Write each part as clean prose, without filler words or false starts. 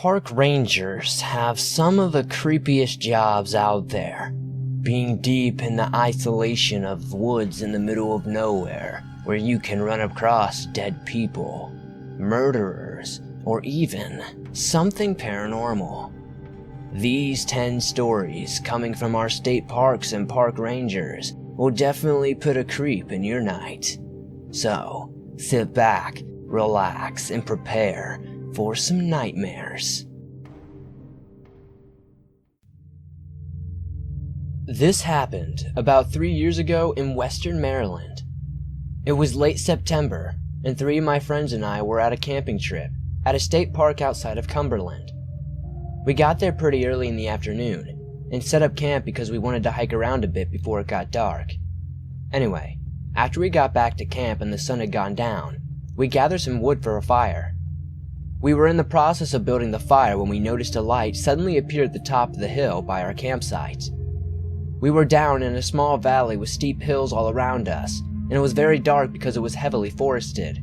Park rangers have some of the creepiest jobs out there, being deep in the isolation of woods in the middle of nowhere, where you can run across dead people, murderers, or even something paranormal. These 10 stories coming from our state parks and park rangers will definitely put a creep in your night. So, sit back, relax, and prepare for some nightmares. This happened about 3 years ago in Western Maryland. It was late September, and 3 of my friends and I were at a camping trip at a state park outside of Cumberland. We got there pretty early in the afternoon and set up camp because we wanted to hike around a bit before it got dark. Anyway, after we got back to camp and the sun had gone down, we gathered some wood for a fire. We were in the process of building the fire when we noticed a light suddenly appear at the top of the hill by our campsite. We were down in a small valley with steep hills all around us, and it was very dark because it was heavily forested.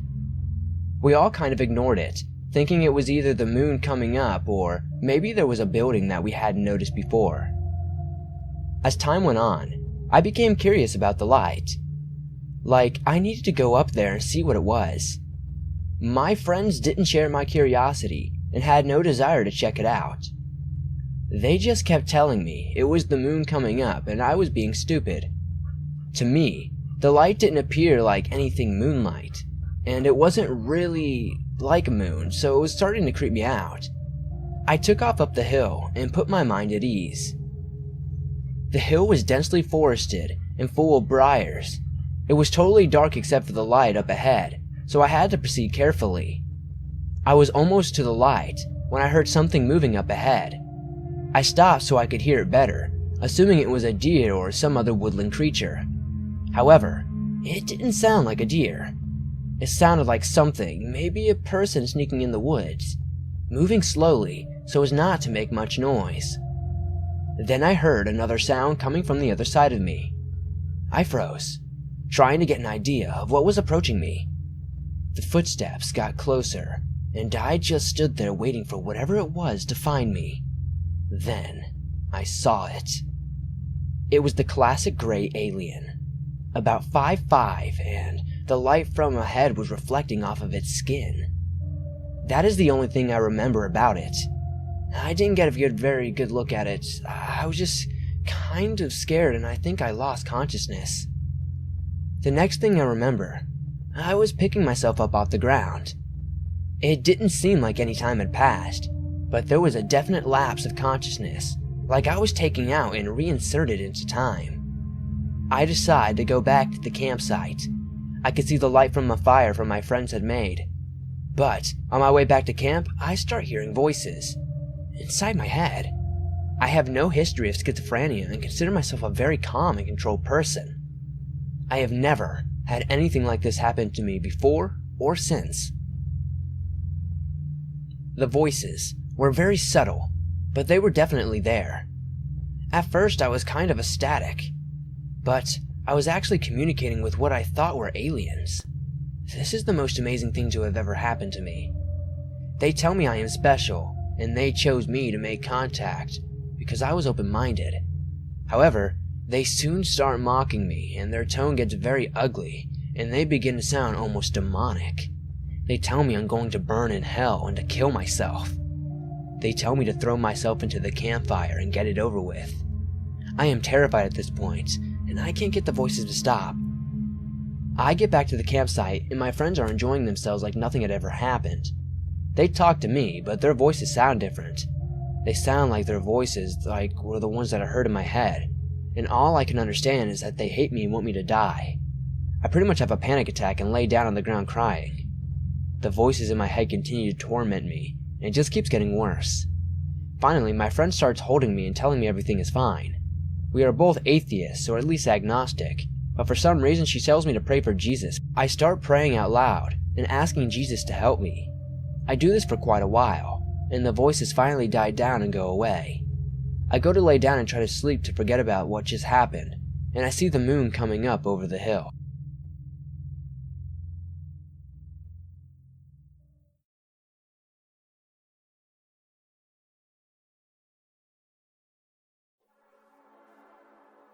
We all kind of ignored it, thinking it was either the moon coming up or maybe there was a building that we hadn't noticed before. As time went on, I became curious about the light. Like, I needed to go up there and see what it was. My friends didn't share my curiosity and had no desire to check it out. They just kept telling me it was the moon coming up and I was being stupid. To me, the light didn't appear like anything moonlight, and it wasn't really like a moon, so it was starting to creep me out. I took off up the hill and put my mind at ease. The hill was densely forested and full of briars. It was totally dark except for the light up ahead, so I had to proceed carefully. I was almost to the light when I heard something moving up ahead. I stopped so I could hear it better, assuming it was a deer or some other woodland creature. However, it didn't sound like a deer. It sounded like something, maybe a person sneaking in the woods, moving slowly so as not to make much noise. Then I heard another sound coming from the other side of me. I froze, trying to get an idea of what was approaching me. The footsteps got closer, and I just stood there waiting for whatever it was to find me. Then, I saw it. It was the classic gray alien, about 5'5", and the light from ahead was reflecting off of its skin. That is the only thing I remember about it. I didn't get a very good look at it. I was just kind of scared and I think I lost consciousness. The next thing I remember, I was picking myself up off the ground. It didn't seem like any time had passed, but there was a definite lapse of consciousness, like I was taken out and reinserted into time. I decided to go back to the campsite. I could see the light from a fire my friends had made. But on my way back to camp, I start hearing voices inside my head. I have no history of schizophrenia and consider myself a very calm and controlled person. I have never had anything like this happen to me before or since. The voices were very subtle, but they were definitely there. At first I was kind of ecstatic, but I was actually communicating with what I thought were aliens. This is the most amazing thing to have ever happened to me. They tell me I am special, and they chose me to make contact because I was open-minded. However, they soon start mocking me, and their tone gets very ugly, and they begin to sound almost demonic. They tell me I'm going to burn in hell and to kill myself. They tell me to throw myself into the campfire and get it over with. I am terrified at this point, and I can't get the voices to stop. I get back to the campsite, and my friends are enjoying themselves like nothing had ever happened. They talk to me, but their voices sound different. They sound like their voices were the ones that I heard in my head, and all I can understand is that they hate me and want me to die. I pretty much have a panic attack and lay down on the ground crying. The voices in my head continue to torment me, and it just keeps getting worse. Finally, my friend starts holding me and telling me everything is fine. We are both atheists, or at least agnostic, but for some reason she tells me to pray for Jesus. I start praying out loud and asking Jesus to help me. I do this for quite a while, and the voices finally die down and go away. I go to lay down and try to sleep to forget about what just happened, and I see the moon coming up over the hill.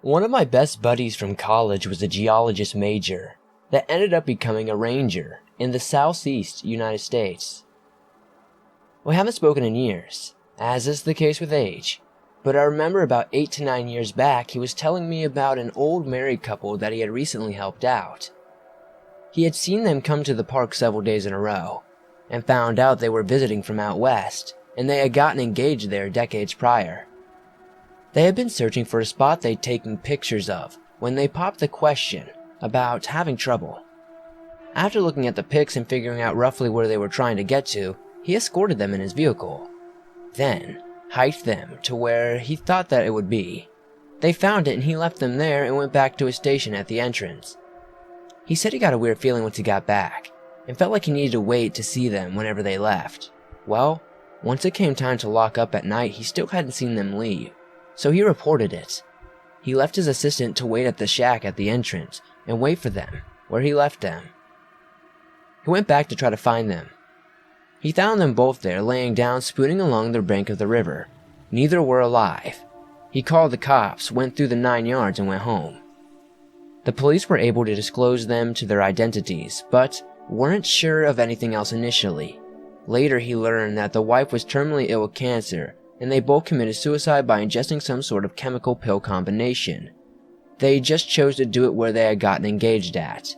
One of my best buddies from college was a geologist major that ended up becoming a ranger in the southeast United States. We haven't spoken in years, as is the case with age, but I remember about 8 to 9 years back he was telling me about an old married couple that he had recently helped out. He had seen them come to the park several days in a row, and found out they were visiting from out west, and they had gotten engaged there decades prior. They had been searching for a spot they'd taken pictures of when they popped the question about having trouble. After looking at the pics and figuring out roughly where they were trying to get to, he escorted them in his vehicle, then hiked them to where he thought that it would be. They found it and he left them there and went back to his station at the entrance. He said he got a weird feeling once he got back, and felt like he needed to wait to see them whenever they left. Well, once it came time to lock up at night, he still hadn't seen them leave, so he reported it. He left his assistant to wait at the shack at the entrance and wait for them where he left them. He went back to try to find them. He found them both there laying down, spooning along the bank of the river. Neither were alive. He called the cops, went through the 9 yards, and went home. The police were able to disclose them to their identities, but weren't sure of anything else initially. Later he learned that the wife was terminally ill with cancer, and they both committed suicide by ingesting some sort of chemical pill combination. They just chose to do it where they had gotten engaged at.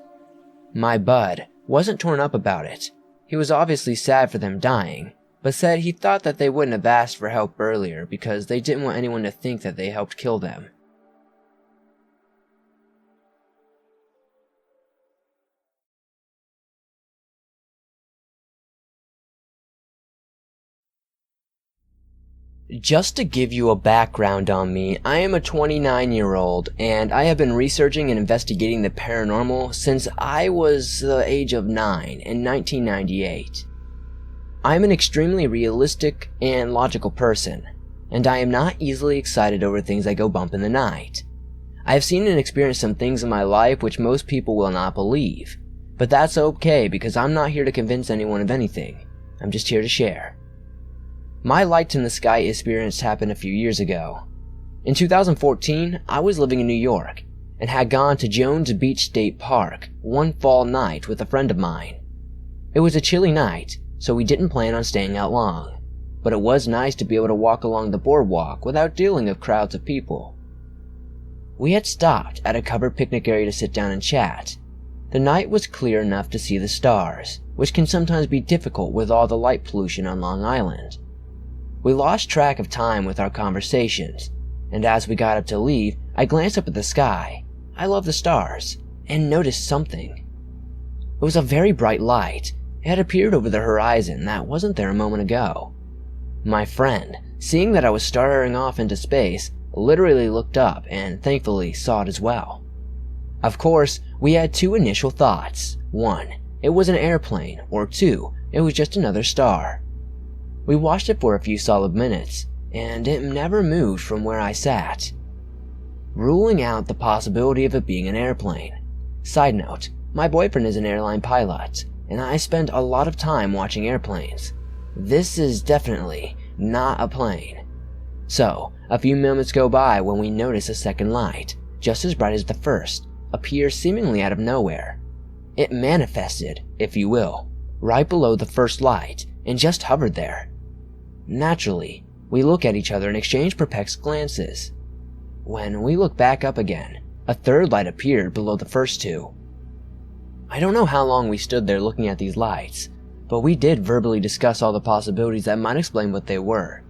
My bud wasn't torn up about it. He was obviously sad for them dying, but said he thought that they wouldn't have asked for help earlier because they didn't want anyone to think that they helped kill them. Just to give you a background on me, I am a 29-year-old, and I have been researching and investigating the paranormal since I was the age of 9 in 1998. I am an extremely realistic and logical person, and I am not easily excited over things that go bump in the night. I have seen and experienced some things in my life which most people will not believe, but that's okay because I'm not here to convince anyone of anything. I'm just here to share. My light in the sky experience happened a few years ago. In 2014, I was living in New York and had gone to Jones Beach State Park one fall night with a friend of mine. It was a chilly night, so we didn't plan on staying out long, but it was nice to be able to walk along the boardwalk without dealing with crowds of people. We had stopped at a covered picnic area to sit down and chat. The night was clear enough to see the stars, which can sometimes be difficult with all the light pollution on Long Island. We lost track of time with our conversations, and as we got up to leave, I glanced up at the sky. I love the stars, and noticed something. It was a very bright light. It had appeared over the horizon that wasn't there a moment ago. My friend, seeing that I was staring off into space, literally looked up and thankfully saw it as well. Of course, we had two initial thoughts. 1, it was an airplane, or 2, it was just another star. We watched it for a few solid minutes, and it never moved from where I sat, ruling out the possibility of it being an airplane. Side note, my boyfriend is an airline pilot, and I spend a lot of time watching airplanes. This is definitely not a plane. So, a few moments go by when we notice a second light, just as bright as the first, appear seemingly out of nowhere. It manifested, if you will, right below the first light, and just hovered there. Naturally, we look at each other and exchange perplexed glances. When we look back up again, a third light appeared below the first two. I don't know how long we stood there looking at these lights, but we did verbally discuss all the possibilities that might explain what they were.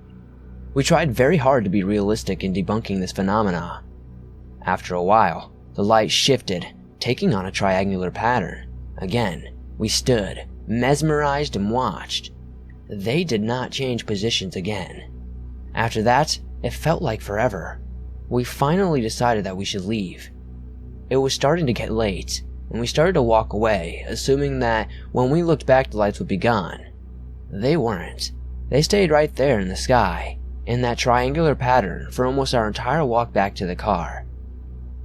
We tried very hard to be realistic in debunking this phenomena. After a while, the light shifted, taking on a triangular pattern. Again, we stood, mesmerized, and watched. They did not change positions again. After that, it felt like forever. We finally decided that we should leave. It was starting to get late, and we started to walk away, assuming that when we looked back the lights would be gone. They weren't. They stayed right there in the sky, in that triangular pattern for almost our entire walk back to the car.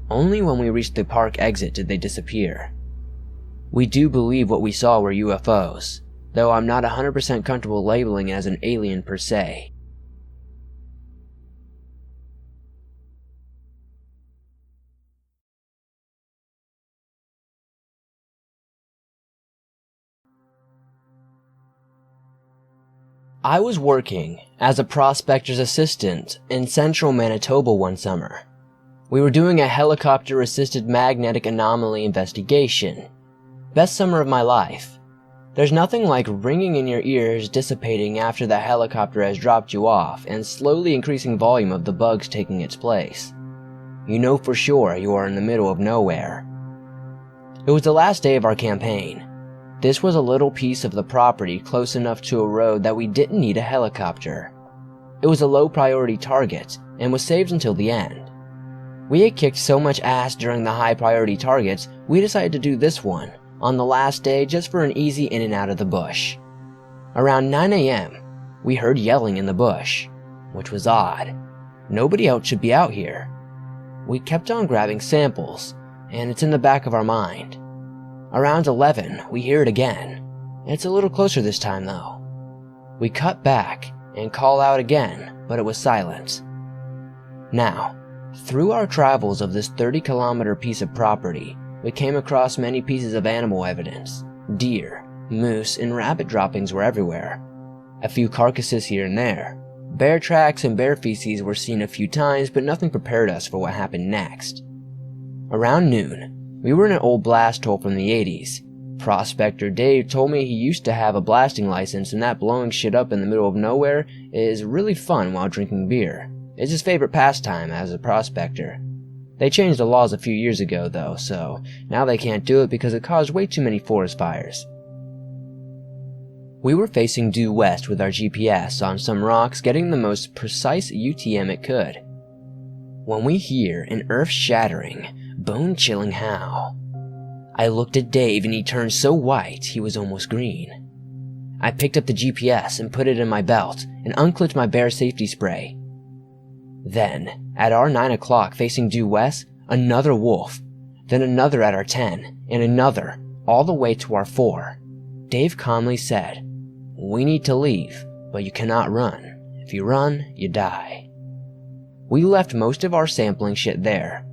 Only when we reached the park exit did they disappear. We do believe what we saw were UFOs, though I'm not 100% comfortable labeling it as an alien per se. I was working as a prospector's assistant in central Manitoba one summer. We were doing a helicopter-assisted magnetic anomaly investigation. Best summer of my life. There's nothing like ringing in your ears dissipating after the helicopter has dropped you off and slowly increasing volume of the bugs taking its place. You know for sure you are in the middle of nowhere. It was the last day of our campaign. This was a little piece of the property close enough to a road that we didn't need a helicopter. It was a low priority target and was saved until the end. We had kicked so much ass during the high priority targets, we decided to do this one on the last day just for an easy in and out of the bush. Around 9 a.m., we heard yelling in the bush, which was odd. Nobody else should be out here. We kept on grabbing samples, and it's in the back of our mind. Around 11, we hear it again. It's a little closer this time though. We cut back and call out again, but it was silent. Now, through our travels of this 30-kilometer piece of property, we came across many pieces of animal evidence. Deer, moose, and rabbit droppings were everywhere. A few carcasses here and there. Bear tracks and bear feces were seen a few times, but nothing prepared us for what happened next. Around noon, we were in an old blast hole from the 80s. Prospector Dave told me he used to have a blasting license and that blowing shit up in the middle of nowhere is really fun while drinking beer. It's his favorite pastime as a prospector. They changed the laws a few years ago though, so now they can't do it because it caused way too many forest fires. We were facing due west with our GPS on some rocks getting the most precise UTM it could, when we hear an earth-shattering, bone-chilling howl. I looked at Dave and he turned so white he was almost green. I picked up the GPS and put it in my belt and unclipped my bear safety spray. Then, at our 9 o'clock facing due west, another wolf, then another at our 10, and another, all the way to our 4. Dave calmly said, "We need to leave, but you cannot run. If you run, you die." We left most of our sampling shit there.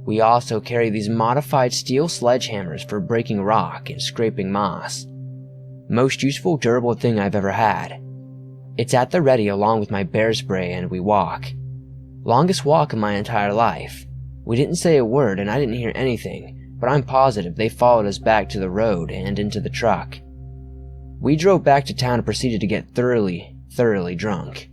We also carry these modified steel sledgehammers for breaking rock and scraping moss. Most useful durable thing I've ever had. It's at the ready along with my bear spray and we walk. Longest walk in my entire life. We didn't say a word and I didn't hear anything, but I'm positive they followed us back to the road and into the truck. We drove back to town and proceeded to get thoroughly drunk.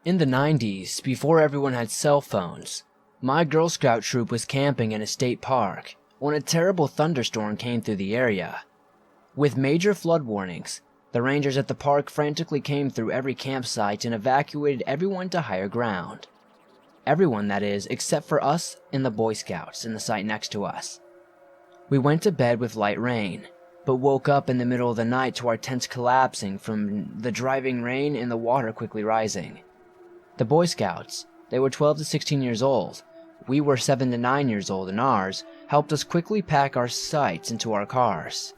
In the 90s, before everyone had cell phones, my Girl Scout troop was camping in a state park when a terrible thunderstorm came through the area. With major flood warnings, the rangers at the park frantically came through every campsite and evacuated everyone to higher ground. Everyone, that is, except for us and the Boy Scouts in the site next to us. We went to bed with light rain, but woke up in the middle of the night to our tents collapsing from the driving rain and the water quickly rising. The Boy Scouts, they were 12 to 16 years old, we were 7 to 9 years old and ours, helped us quickly pack our sites into our cars.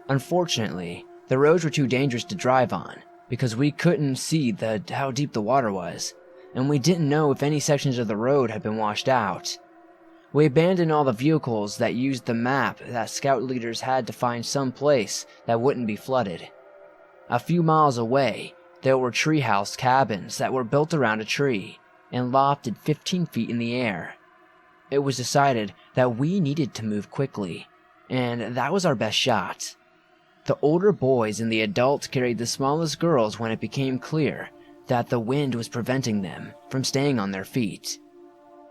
Unfortunately, the roads were too dangerous to drive on, because we couldn't see how deep the water was, and we didn't know if any sections of the road had been washed out. We abandoned all the vehicles that used the map that scout leaders had to find some place that wouldn't be flooded. A few miles away, there were treehouse cabins that were built around a tree and lofted 15 feet in the air. It was decided that we needed to move quickly, and that was our best shot. The older boys and the adults carried the smallest girls when it became clear that the wind was preventing them from staying on their feet.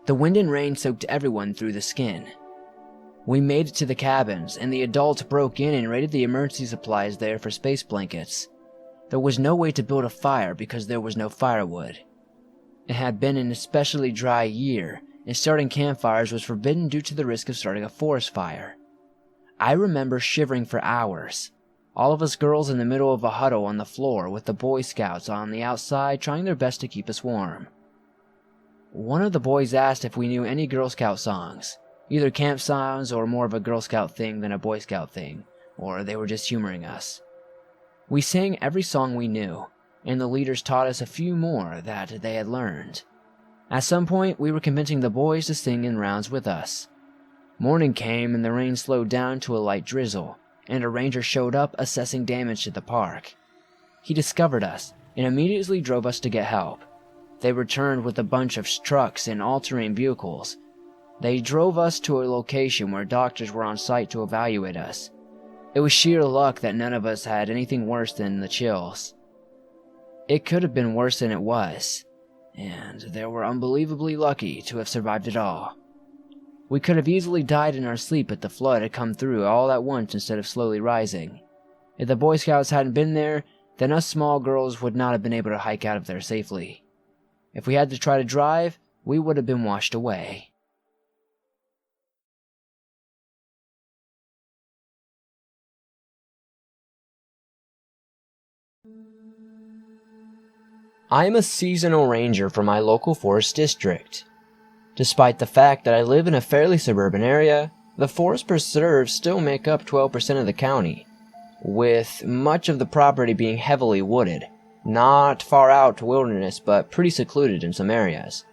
The wind and rain soaked everyone through the skin. We made it to the cabins, and the adults broke in and raided the emergency supplies there for space blankets. There was no way to build a fire because there was no firewood. It had been an especially dry year, and starting campfires was forbidden due to the risk of starting a forest fire. I remember shivering for hours, all of us girls in the middle of a huddle on the floor with the Boy Scouts on the outside trying their best to keep us warm. One of the boys asked if we knew any Girl Scout songs, either camp songs or more of a Girl Scout thing than a Boy Scout thing, or they were just humoring us. We sang every song we knew, and the leaders taught us a few more that they had learned. At some point, we were convincing the boys to sing in rounds with us. Morning came and the rain slowed down to a light drizzle, and a ranger showed up assessing damage to the park. He discovered us and immediately drove us to get help. They returned with a bunch of trucks and all-terrain vehicles. They drove us to a location where doctors were on site to evaluate us. It was sheer luck that none of us had anything worse than the chills. It could have been worse than it was, and they were unbelievably lucky to have survived it all. We could have easily died in our sleep if the flood had come through all at once instead of slowly rising. If the Boy Scouts hadn't been there, then us small girls would not have been able to hike out of there safely. If we had to try to drive, we would have been washed away. I am a seasonal ranger for my local forest district. Despite the fact that I live in a fairly suburban area, the forest preserves still make up 12% of the county, with much of the property being heavily wooded, not far out to wilderness but pretty secluded in some areas.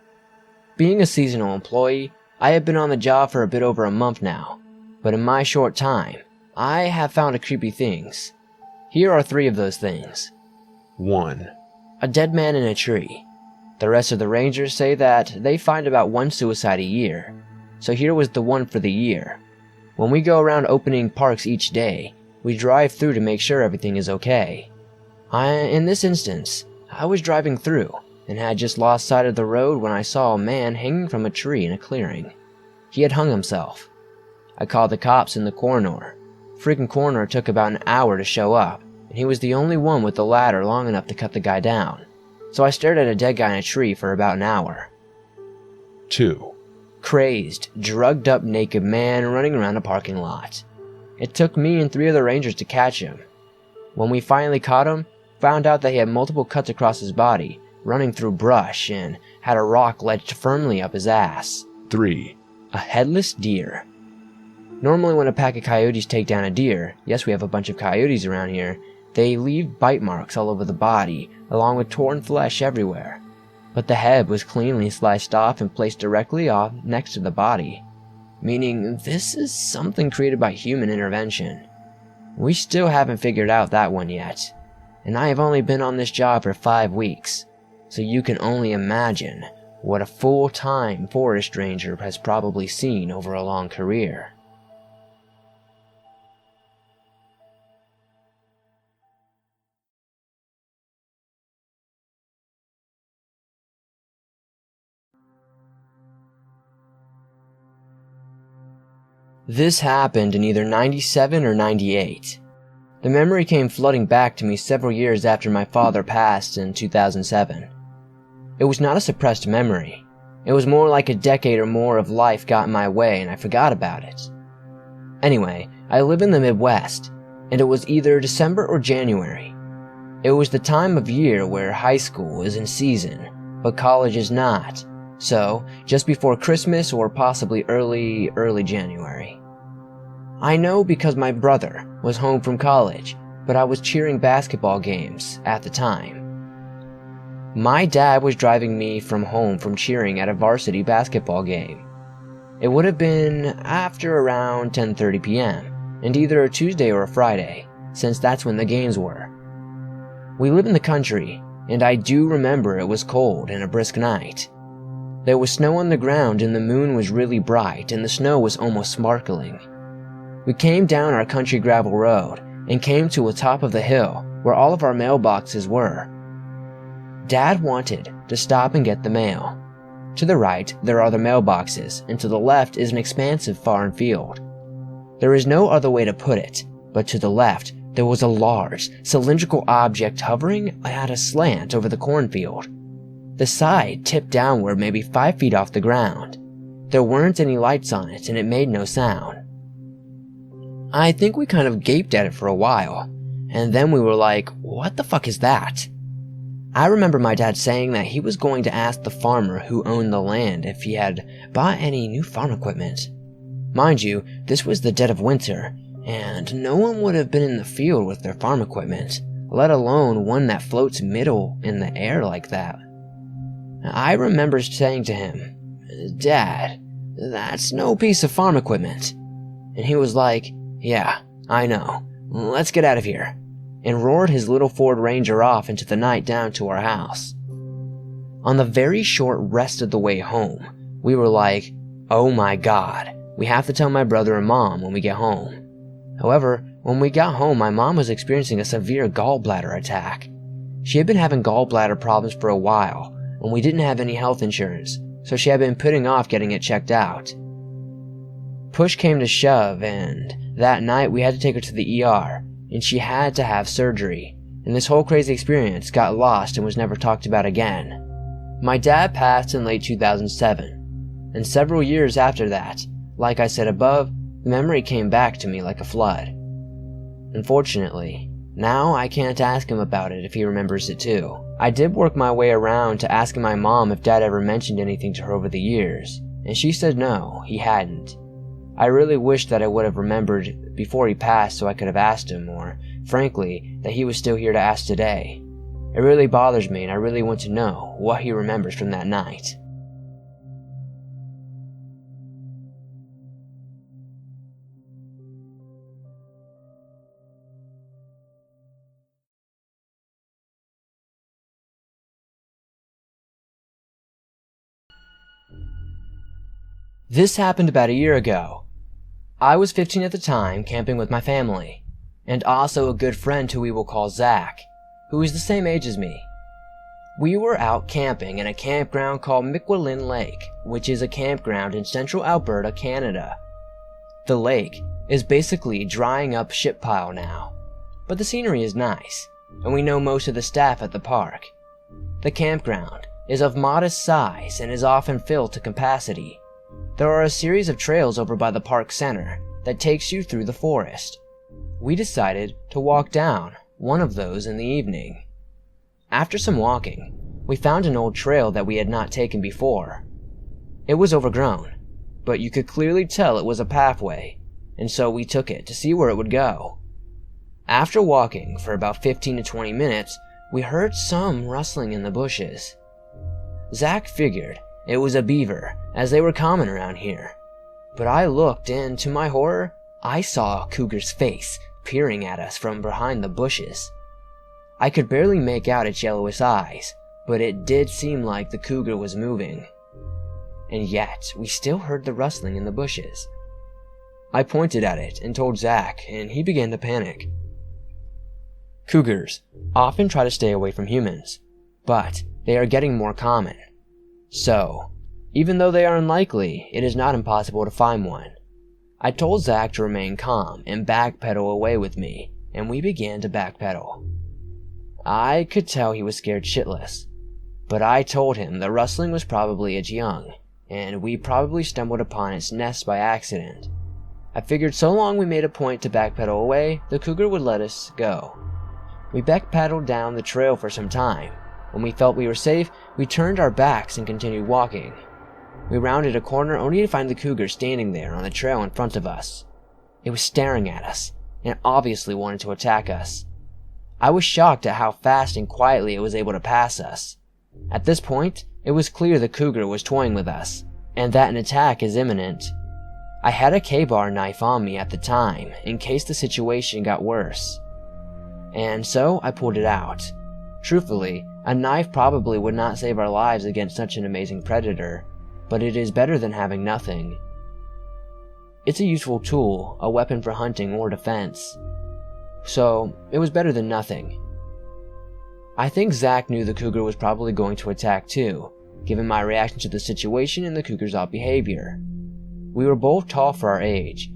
Being a seasonal employee, I have been on the job for a bit over a month now, but in my short time, I have found creepy things. Here are 3 of those things. 1. A dead man in a tree. The rest of the rangers say that they find about 1 suicide a year, so here was the one for the year. When we go around opening parks each day, we drive through to make sure everything is okay. In this instance, I was driving through and had just lost sight of the road when I saw a man hanging from a tree in a clearing. He had hung himself. I called the cops and the coroner. Freaking coroner took about an hour to show up, and he was the only one with the ladder long enough to cut the guy down. So I stared at a dead guy in a tree for about an hour. 2. Crazed, drugged up naked man running around a parking lot. It took me and 3 other rangers to catch him. When we finally caught him, found out that he had multiple cuts across his body, running through brush, and had a rock ledged firmly up his ass. 3. A headless deer. Normally when a pack of coyotes take down a deer, yes, we have a bunch of coyotes around here, they leave bite marks all over the body, along with torn flesh everywhere. But the head was cleanly sliced off and placed directly off next to the body, meaning this is something created by human intervention. We still haven't figured out that one yet, and I have only been on this job for 5 weeks, so you can only imagine what a full-time forest ranger has probably seen over a long career. This happened in either 97 or 98. The memory came flooding back to me several years after my father passed in 2007. It was not a suppressed memory. It was more like a decade or more of life got in my way and I forgot about it. Anyway, I live in the Midwest, and it was either December or January. It was the time of year where high school is in season, but college is not. So, just before Christmas or possibly early January. I know because my brother was home from college, but I was cheering basketball games at the time. My dad was driving me from home from cheering at a varsity basketball game. It would have been after around 10:30 p.m., and either a Tuesday or a Friday, since that's when the games were. We live in the country, and I do remember it was cold and a brisk night. There was snow on the ground and the moon was really bright and the snow was almost sparkling. We came down our country gravel road and came to the top of the hill where all of our mailboxes were. Dad wanted to stop and get the mail. To the right, there are the mailboxes, and to the left is an expansive farm field. There is no other way to put it, but to the left, there was a large, cylindrical object hovering at a slant over the cornfield. The side tipped downward maybe 5 feet off the ground. There weren't any lights on it, and it made no sound. I think we kind of gaped at it for a while, and then we were like, what the fuck is that? I remember my dad saying that he was going to ask the farmer who owned the land if he had bought any new farm equipment. Mind you, this was the dead of winter, and no one would have been in the field with their farm equipment, let alone one that floats middle in the air like that. I remember saying to him, "Dad, that's no piece of farm equipment." And he was like, "Yeah, I know. Let's get out of here," and roared his little Ford Ranger off into the night down to our house. On the very short rest of the way home, we were like, "Oh my God, we have to tell my brother and mom when we get home." However, when we got home, my mom was experiencing a severe gallbladder attack. She had been having gallbladder problems for a while, and we didn't have any health insurance, so she had been putting off getting it checked out. Push came to shove, and that night we had to take her to the ER, and she had to have surgery, and this whole crazy experience got lost and was never talked about again. My dad passed in late 2007, and several years after that, like I said above, the memory came back to me like a flood. Unfortunately, now I can't ask him about it if he remembers it too. I did work my way around to asking my mom if Dad ever mentioned anything to her over the years, and she said no, he hadn't. I really wished that I would have remembered before he passed so I could have asked him, or, frankly, that he was still here to ask today. It really bothers me, and I really want to know what he remembers from that night. This happened about a year ago. I was 15 at the time, camping with my family, and also a good friend who we will call Zach, who is the same age as me. We were out camping in a campground called Miquelin Lake, which is a campground in central Alberta, Canada. The lake is basically drying up shit pile now, but the scenery is nice, and we know most of the staff at the park. The campground is of modest size and is often filled to capacity. There are a series of trails over by the park center that takes you through the forest. We decided to walk down one of those in the evening. After some walking, we found an old trail that we had not taken before. It was overgrown, but you could clearly tell it was a pathway, and so we took it to see where it would go. After walking for about 15 to 20 minutes, we heard some rustling in the bushes. Zach figured it was a beaver, as they were common around here. But I looked, and to my horror, I saw a cougar's face peering at us from behind the bushes. I could barely make out its yellowish eyes, but it did seem like the cougar was moving. And yet, we still heard the rustling in the bushes. I pointed at it and told Zach, and he began to panic. Cougars often try to stay away from humans, but they are getting more common. So, even though they are unlikely, it is not impossible to find one. I told Zach to remain calm and backpedal away with me, and we began to backpedal. I could tell he was scared shitless, but I told him the rustling was probably its young, and we probably stumbled upon its nest by accident. I figured so long we made a point to backpedal away, the cougar would let us go. We backpedaled down the trail for some time. When we felt we were safe, we turned our backs and continued walking. We rounded a corner only to find the cougar standing there on the trail in front of us. It was staring at us, and obviously wanted to attack us. I was shocked at how fast and quietly it was able to pass us. At this point, it was clear the cougar was toying with us, and that an attack is imminent. I had a K-bar knife on me at the time, in case the situation got worse. And so I pulled it out. Truthfully, a knife probably would not save our lives against such an amazing predator, but it is better than having nothing. It's a useful tool, a weapon for hunting or defense. So, it was better than nothing. I think Zach knew the cougar was probably going to attack too, given my reaction to the situation and the cougar's odd behavior. We were both tall for our age,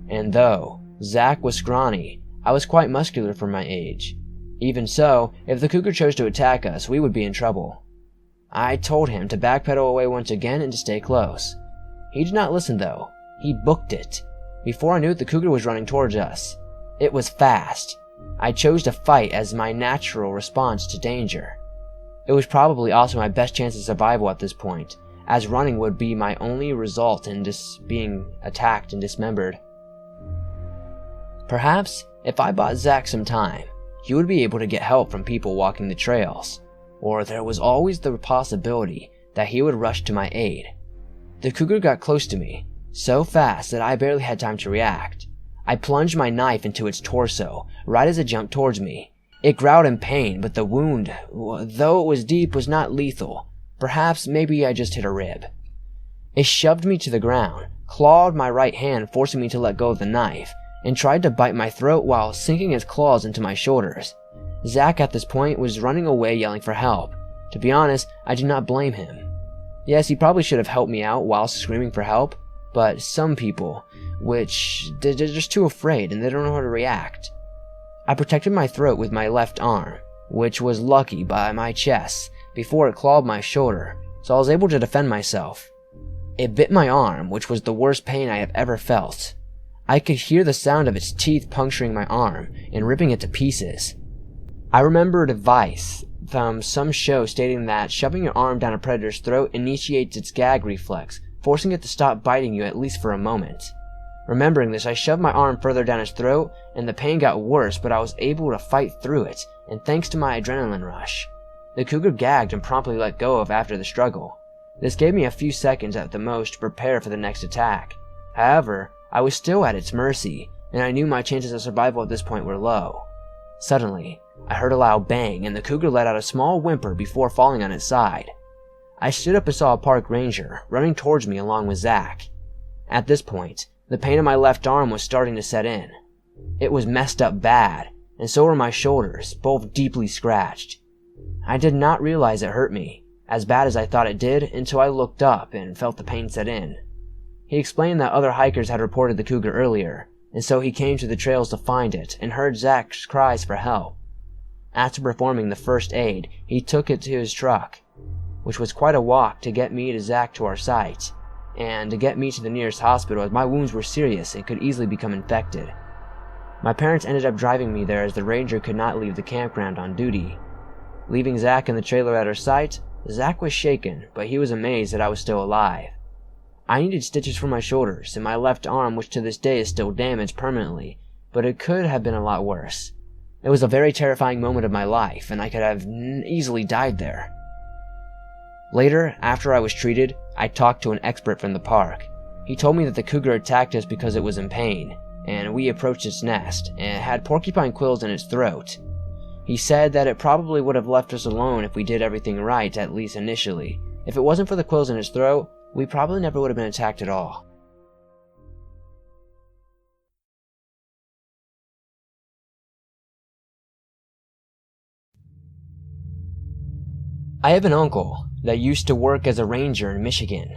and though Zach was scrawny, I was quite muscular for my age. Even so, if the cougar chose to attack us, we would be in trouble. I told him to backpedal away once again and to stay close. He did not listen though. He booked it. Before I knew it, the cougar was running towards us. It was fast. I chose to fight as my natural response to danger. It was probably also my best chance of survival at this point, as running would be my only result in being attacked and dismembered. Perhaps, if I bought Zach some time, he would be able to get help from people walking the trails, or there was always the possibility that he would rush to my aid. The cougar got close to me, so fast that I barely had time to react. I plunged my knife into its torso, right as it jumped towards me. It growled in pain, but the wound, though it was deep, was not lethal. Perhaps maybe I just hit a rib. It shoved me to the ground, clawed my right hand, forcing me to let go of the knife, and tried to bite my throat while sinking its claws into my shoulders. Zach at this point was running away yelling for help. To be honest, I do not blame him. Yes, he probably should have helped me out while screaming for help, but some people, they're just too afraid and they don't know how to react. I protected my throat with my left arm, which was lucky by my chest, before it clawed my shoulder, so I was able to defend myself. It bit my arm, which was the worst pain I have ever felt. I could hear the sound of its teeth puncturing my arm and ripping it to pieces. I remembered advice from some show stating that shoving your arm down a predator's throat initiates its gag reflex, forcing it to stop biting you at least for a moment. Remembering this, I shoved my arm further down its throat, and the pain got worse, but I was able to fight through it, and thanks to my adrenaline rush. The cougar gagged and promptly let go of after the struggle. This gave me a few seconds at the most to prepare for the next attack. However, I was still at its mercy, and I knew my chances of survival at this point were low. Suddenly, I heard a loud bang, and the cougar let out a small whimper before falling on its side. I stood up and saw a park ranger running towards me along with Zach. At this point, the pain in my left arm was starting to set in. It was messed up bad, and so were my shoulders, both deeply scratched. I did not realize it hurt me, as bad as I thought it did, until I looked up and felt the pain set in. He explained that other hikers had reported the cougar earlier, and so he came to the trails to find it and heard Zach's cries for help. After performing the first aid, he took it to his truck, which was quite a walk to get me to Zach to our site, and to get me to the nearest hospital as my wounds were serious and could easily become infected. My parents ended up driving me there as the ranger could not leave the campground on duty. Leaving Zach in the trailer at our site, Zach was shaken, but he was amazed that I was still alive. I needed stitches for my shoulders and my left arm, which to this day is still damaged permanently, but it could have been a lot worse. It was a very terrifying moment of my life, and I could have easily died there. Later, after I was treated, I talked to an expert from the park. He told me that the cougar attacked us because it was in pain, and we approached its nest, and it had porcupine quills in its throat. He said that it probably would have left us alone if we did everything right, at least initially. If it wasn't for the quills in its throat, we probably never would have been attacked at all. I have an uncle that used to work as a ranger in Michigan.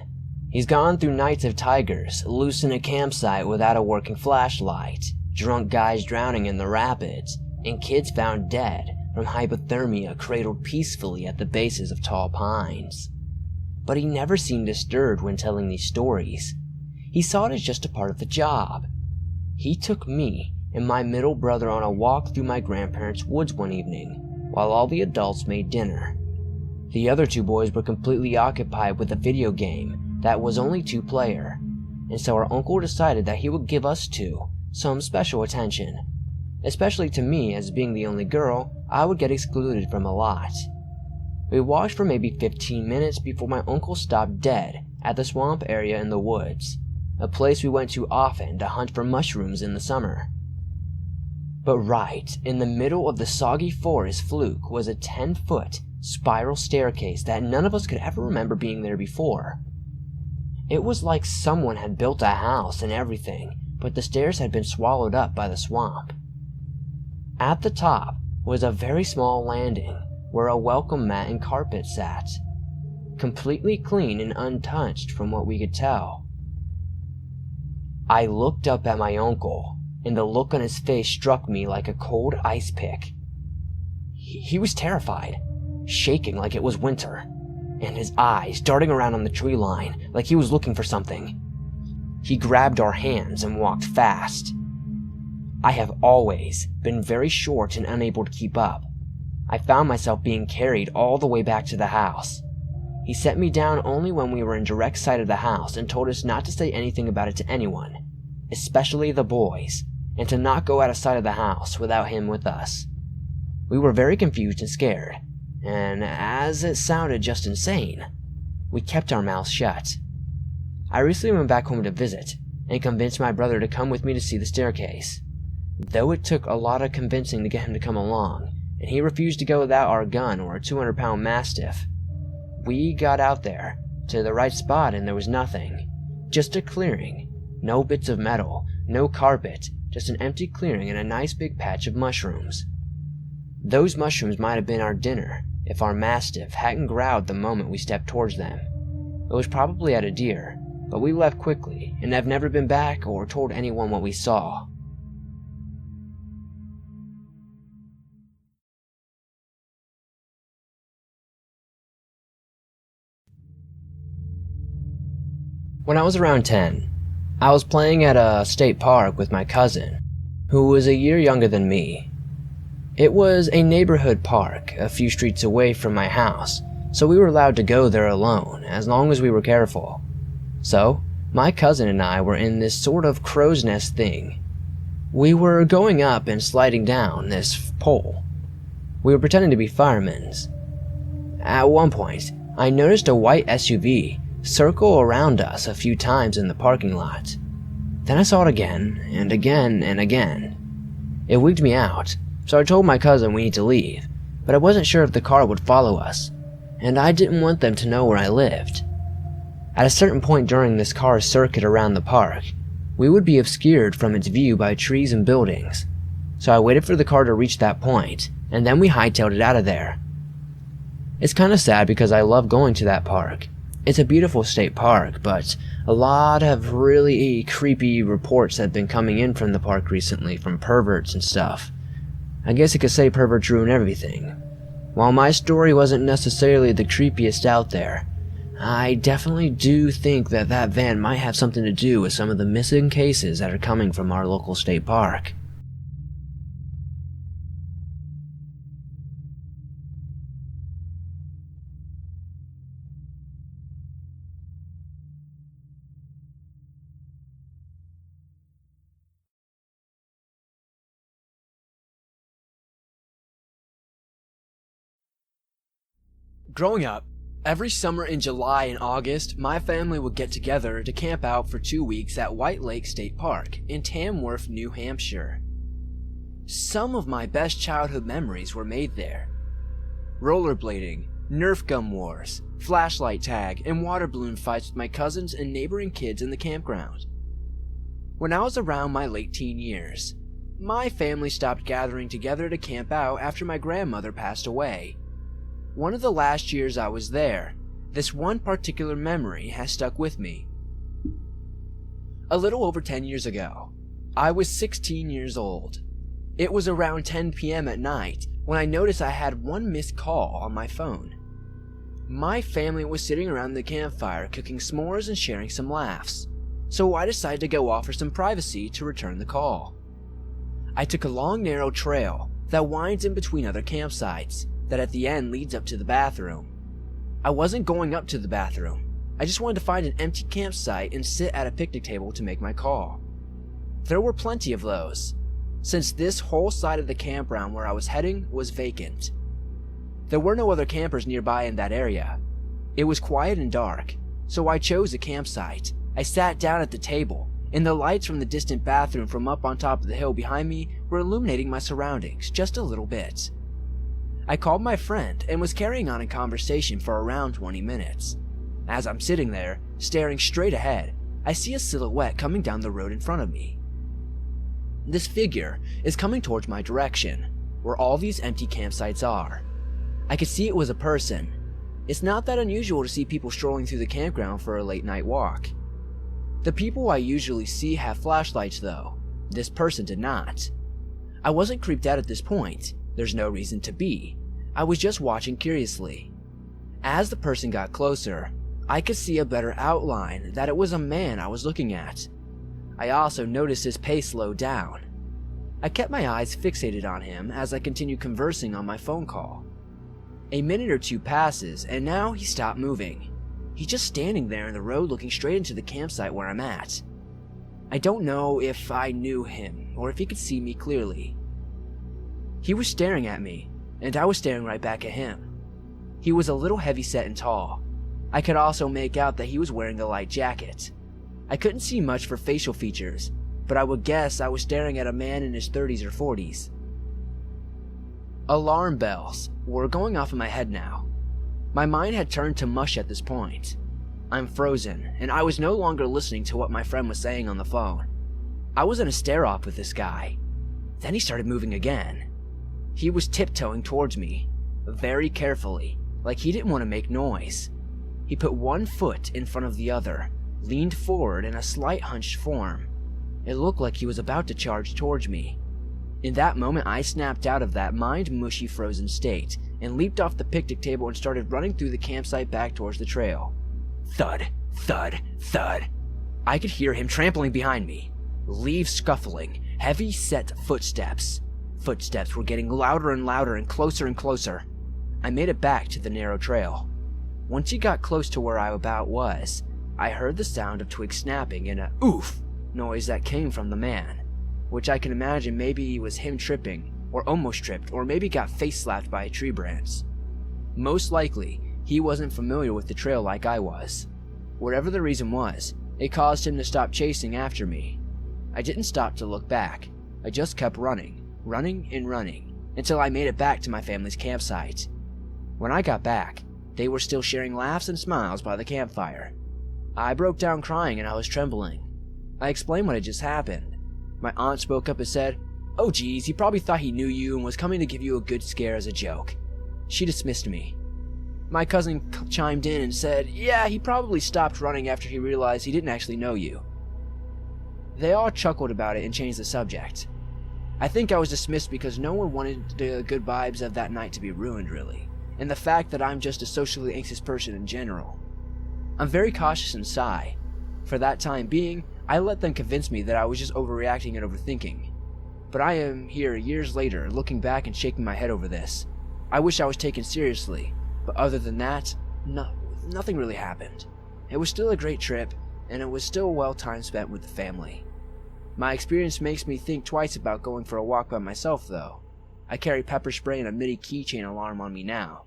He's gone through nights of tigers loose in a campsite without a working flashlight, drunk guys drowning in the rapids, and kids found dead from hypothermia cradled peacefully at the bases of tall pines. But he never seemed disturbed when telling these stories. He saw it as just a part of the job. He took me and my middle brother on a walk through my grandparents' woods one evening, while all the adults made dinner. The other two boys were completely occupied with a video game that was only 2-player, and so our uncle decided that he would give us two some special attention. Especially to me, as being the only girl, I would get excluded from a lot. We walked for maybe 15 minutes before my uncle stopped dead at the swamp area in the woods, a place we went to often to hunt for mushrooms in the summer. But right in the middle of the soggy forest fluke was a 10-foot spiral staircase that none of us could ever remember being there before. It was like someone had built a house and everything, but the stairs had been swallowed up by the swamp. At the top was a very small landing where a welcome mat and carpet sat, completely clean and untouched from what we could tell. I looked up at my uncle, and the look on his face struck me like a cold ice pick. He was terrified, shaking like it was winter, and his eyes darting around on the tree line like he was looking for something. He grabbed our hands and walked fast. I have always been very short and unable to keep up. I found myself being carried all the way back to the house. He set me down only when we were in direct sight of the house and told us not to say anything about it to anyone, especially the boys, and to not go out of sight of the house without him with us. We were very confused and scared, and as it sounded just insane, we kept our mouths shut. I recently went back home to visit and convinced my brother to come with me to see the staircase. Though it took a lot of convincing to get him to come along, and he refused to go without our gun or a 200-pound mastiff, we got out there to the right spot and there was nothing. Just a clearing. No bits of metal, no carpet, just an empty clearing and a nice big patch of mushrooms. Those mushrooms might have been our dinner if our mastiff hadn't growled the moment we stepped towards them. It was probably at a deer, but we left quickly and have never been back or told anyone what we saw. When I was around 10, I was playing at a state park with my cousin, who was a year younger than me. It was a neighborhood park a few streets away from my house, so we were allowed to go there alone as long as we were careful. So, my cousin and I were in this sort of crow's nest thing. We were going up and sliding down this pole. We were pretending to be firemen. At one point, I noticed a white SUV circle around us a few times in the parking lot. Then I saw it again, and again, and again. It wigged me out, so I told my cousin we need to leave, but I wasn't sure if the car would follow us, and I didn't want them to know where I lived. At a certain point during this car's circuit around the park, we would be obscured from its view by trees and buildings, so I waited for the car to reach that point, and then we hightailed it out of there. It's kinda sad because I love going to that park. It's a beautiful state park, but a lot of really creepy reports have been coming in from the park recently from perverts and stuff. I guess you could say perverts ruin everything. While my story wasn't necessarily the creepiest out there, I definitely do think that that van might have something to do with some of the missing cases that are coming from our local state park. Growing up, every summer in July and August, my family would get together to camp out for 2 weeks at White Lake State Park in Tamworth, New Hampshire. Some of my best childhood memories were made there. Rollerblading, Nerf gun wars, flashlight tag, and water balloon fights with my cousins and neighboring kids in the campground. When I was around my late teen years, my family stopped gathering together to camp out after my grandmother passed away. One of the last years I was there, this one particular memory has stuck with me. A little over 10 years ago, I was 16 years old. It was around 10 p.m. at night when I noticed I had one missed call on my phone. My family was sitting around the campfire cooking s'mores and sharing some laughs, so I decided to go off for some privacy to return the call. I took a long narrow trail that winds in between other campsites that at the end leads up to the bathroom. I wasn't going up to the bathroom. I just wanted to find an empty campsite and sit at a picnic table to make my call. There were plenty of those, since this whole side of the campground where I was heading was vacant. There were no other campers nearby in that area. It was quiet and dark, so I chose a campsite. I sat down at the table, and the lights from the distant bathroom from up on top of the hill behind me were illuminating my surroundings just a little bit. I called my friend and was carrying on a conversation for around 20 minutes. As I'm sitting there, staring straight ahead, I see a silhouette coming down the road in front of me. This figure is coming towards my direction, where all these empty campsites are. I could see it was a person. It's not that unusual to see people strolling through the campground for a late night walk. The people I usually see have flashlights though. This person did not. I wasn't creeped out at this point. There's no reason to be. I was just watching curiously. As the person got closer, I could see a better outline that it was a man I was looking at. I also noticed his pace slowed down. I kept my eyes fixated on him as I continued conversing on my phone call. A minute or two passes and now he stopped moving. He's just standing there in the road looking straight into the campsite where I'm at. I don't know if I knew him or if he could see me clearly. He was staring at me, and I was staring right back at him. He was a little heavy-set and tall. I could also make out that he was wearing a light jacket. I couldn't see much for facial features, but I would guess I was staring at a man in his 30s or 40s. Alarm bells were going off in my head now. My mind had turned to mush at this point. I'm frozen, and I was no longer listening to what my friend was saying on the phone. I was in a stare-off with this guy. Then he started moving again. He was tiptoeing towards me, very carefully, like he didn't want to make noise. He put one foot in front of the other, leaned forward in a slight hunched form. It looked like he was about to charge towards me. In that moment, I snapped out of that mind-mushy frozen state and leaped off the picnic table and started running through the campsite back towards the trail. Thud, thud, thud. I could hear him trampling behind me. Leaves scuffling, heavy set footsteps. Footsteps were getting louder and louder and closer. I made it back to the narrow trail. Once he got close to where I about was, I heard the sound of twigs snapping and a oof noise that came from the man, which I can imagine maybe was him tripping, or almost tripped, or maybe got face slapped by a tree branch. Most likely, he wasn't familiar with the trail like I was. Whatever the reason was, it caused him to stop chasing after me. I didn't stop to look back. I just kept running, until I made it back to my family's campsite. When I got back, they were still sharing laughs and smiles by the campfire. I broke down crying and I was trembling. I explained what had just happened. My aunt spoke up and said, "Oh geez, he probably thought he knew you and was coming to give you a good scare as a joke." She dismissed me. My cousin chimed in and said, "Yeah, he probably stopped running after he realized he didn't actually know you." They all chuckled about it and changed the subject. I think I was dismissed because no one wanted the good vibes of that night to be ruined, really, and the fact that I'm just a socially anxious person in general. I'm very cautious and shy. For that time being, I let them convince me that I was just overreacting and overthinking. But I am here years later, looking back and shaking my head over this. I wish I was taken seriously, but other than that, nothing really happened. It was still a great trip, and it was still well time spent with the family. My experience makes me think twice about going for a walk by myself, though. I carry pepper spray and a mini keychain alarm on me now.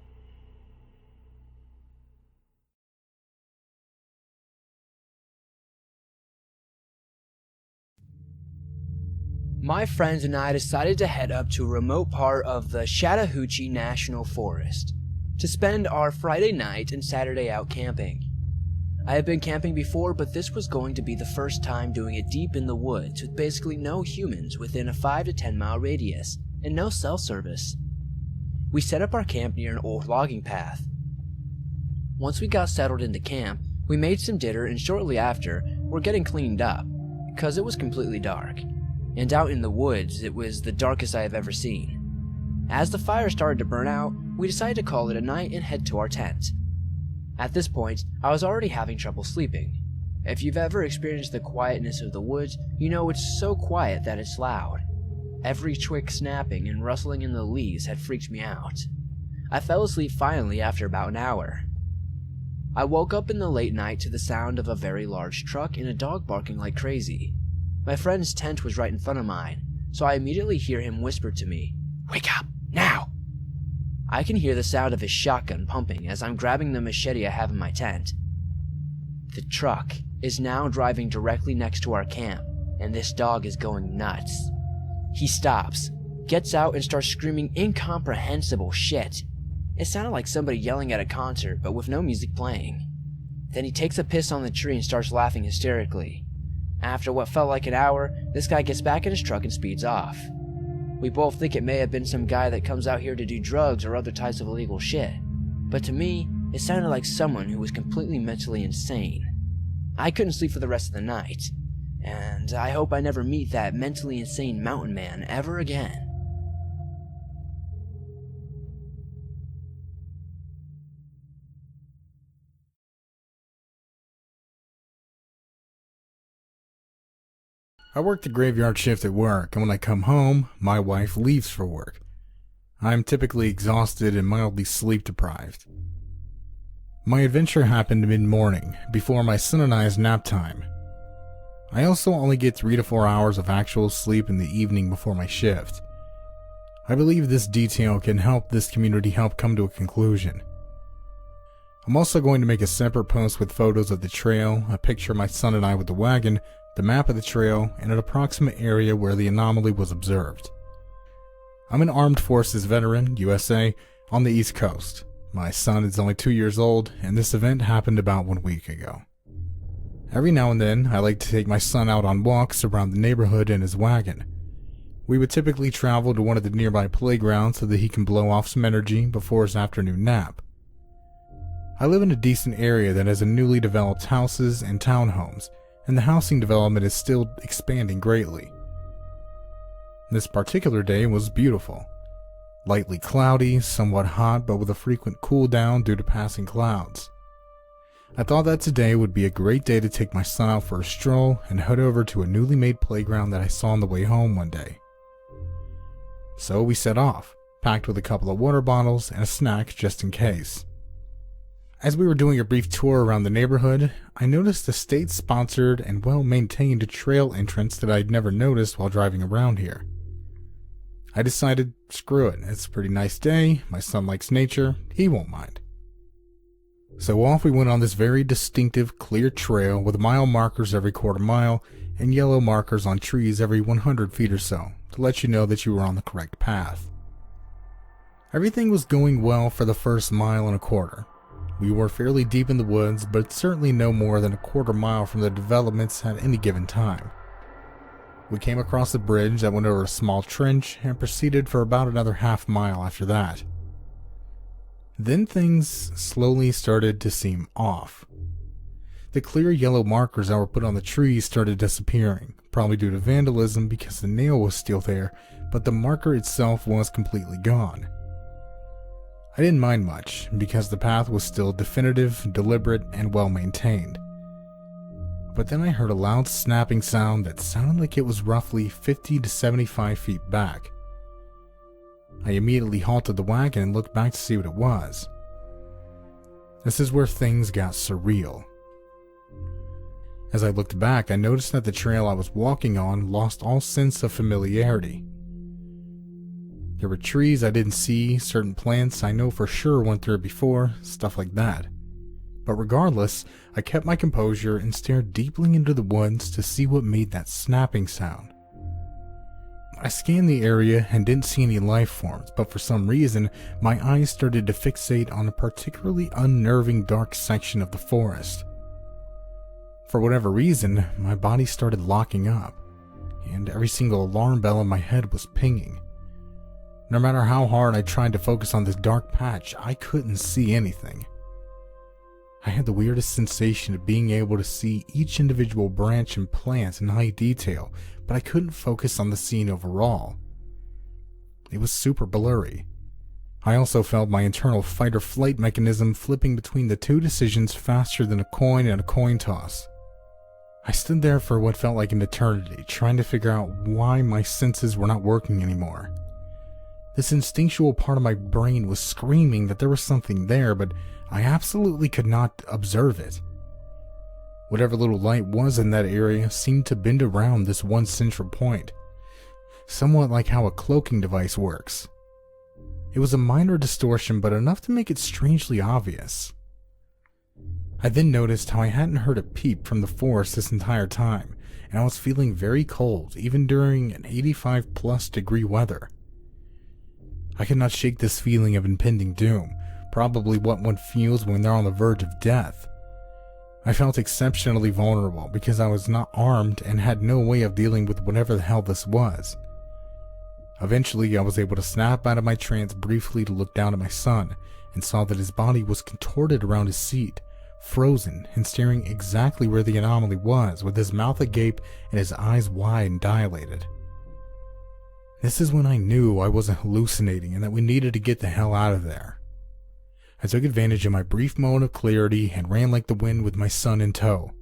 My friends and I decided to head up to a remote part of the Chattahoochee National Forest to spend our Friday night and Saturday out camping. I had been camping before, but this was going to be the first time doing it deep in the woods with basically no humans within a 5 to 10 mile radius and no cell service. We set up our camp near an old logging path. Once we got settled into camp, we made some dinner and shortly after, were getting cleaned up because it was completely dark. And out in the woods, it was the darkest I have ever seen. As the fire started to burn out, we decided to call it a night and head to our tent. At this point, I was already having trouble sleeping. If you've ever experienced the quietness of the woods, you know it's so quiet that it's loud. Every twig snapping and rustling in the leaves had freaked me out. I fell asleep finally after about an hour. I woke up in the late night to the sound of a very large truck and a dog barking like crazy. My friend's tent was right in front of mine, so I immediately hear him whisper to me, "Wake up, now!" I can hear the sound of his shotgun pumping as I'm grabbing the machete I have in my tent. The truck is now driving directly next to our camp, and this dog is going nuts. He stops, gets out, and starts screaming incomprehensible shit. It sounded like somebody yelling at a concert, but with no music playing. Then he takes a piss on the tree and starts laughing hysterically. After what felt like an hour, this guy gets back in his truck and speeds off. We both think it may have been some guy that comes out here to do drugs or other types of illegal shit. But to me, it sounded like someone who was completely mentally insane. I couldn't sleep for the rest of the night, and I hope I never meet that mentally insane mountain man ever again. I work the graveyard shift at work, and when I come home, my wife leaves for work. I am typically exhausted and mildly sleep deprived. My adventure happened mid-morning, before my son and I's nap time. I also only get 3 to 4 hours of actual sleep in the evening before my shift. I believe this detail can help this community come to a conclusion. I'm also going to make a separate post with photos of the trail, a picture of my son and I with the wagon, the map of the trail, and an approximate area where the anomaly was observed. I'm an Armed Forces veteran, USA, on the East Coast. My son is only 2 years old, and this event happened about 1 week ago. Every now and then, I like to take my son out on walks around the neighborhood in his wagon. We would typically travel to one of the nearby playgrounds so that he can blow off some energy before his afternoon nap. I live in a decent area that has a newly developed houses and townhomes, and the housing development is still expanding greatly. This particular day was beautiful. Lightly cloudy, somewhat hot, but with a frequent cool down due to passing clouds. I thought that today would be a great day to take my son out for a stroll and head over to a newly made playground that I saw on the way home one day. So we set off, packed with a couple of water bottles and a snack just in case. As we were doing a brief tour around the neighborhood, I noticed a state-sponsored and well-maintained trail entrance that I'd never noticed while driving around here. I decided, screw it, it's a pretty nice day, my son likes nature, he won't mind. So off we went on this very distinctive, clear trail with mile markers every quarter mile and yellow markers on trees every 100 feet or so to let you know that you were on the correct path. Everything was going well for the first mile and a quarter. We were fairly deep in the woods, but certainly no more than a quarter mile from the developments at any given time. We came across a bridge that went over a small trench and proceeded for about another half mile after that. Then things slowly started to seem off. The clear yellow markers that were put on the trees started disappearing, probably due to vandalism because the nail was still there, but the marker itself was completely gone. I didn't mind much, because the path was still definitive, deliberate, and well maintained. But then I heard a loud snapping sound that sounded like it was roughly 50 to 75 feet back. I immediately halted the wagon and looked back to see what it was. This is where things got surreal. As I looked back, I noticed that the trail I was walking on lost all sense of familiarity. There were trees I didn't see, certain plants I know for sure went through before, stuff like that. But regardless, I kept my composure and stared deeply into the woods to see what made that snapping sound. I scanned the area and didn't see any life forms, but for some reason, my eyes started to fixate on a particularly unnerving dark section of the forest. For whatever reason, my body started locking up, and every single alarm bell in my head was pinging. No matter how hard I tried to focus on this dark patch, I couldn't see anything. I had the weirdest sensation of being able to see each individual branch and plant in high detail, but I couldn't focus on the scene overall. It was super blurry. I also felt my internal fight or flight mechanism flipping between the two decisions faster than a coin in a coin toss. I stood there for what felt like an eternity, trying to figure out why my senses were not working anymore. This instinctual part of my brain was screaming that there was something there, but I absolutely could not observe it. Whatever little light was in that area seemed to bend around this one central point, somewhat like how a cloaking device works. It was a minor distortion, but enough to make it strangely obvious. I then noticed how I hadn't heard a peep from the forest this entire time, and I was feeling very cold, even during an 85+ degree weather. I could not shake this feeling of impending doom, probably what one feels when they're on the verge of death. I felt exceptionally vulnerable because I was not armed and had no way of dealing with whatever the hell this was. Eventually, I was able to snap out of my trance briefly to look down at my son and saw that his body was contorted around his seat, frozen and staring exactly where the anomaly was, with his mouth agape and his eyes wide and dilated. This is when I knew I wasn't hallucinating and that we needed to get the hell out of there. I took advantage of my brief moment of clarity and ran like the wind with my son in tow.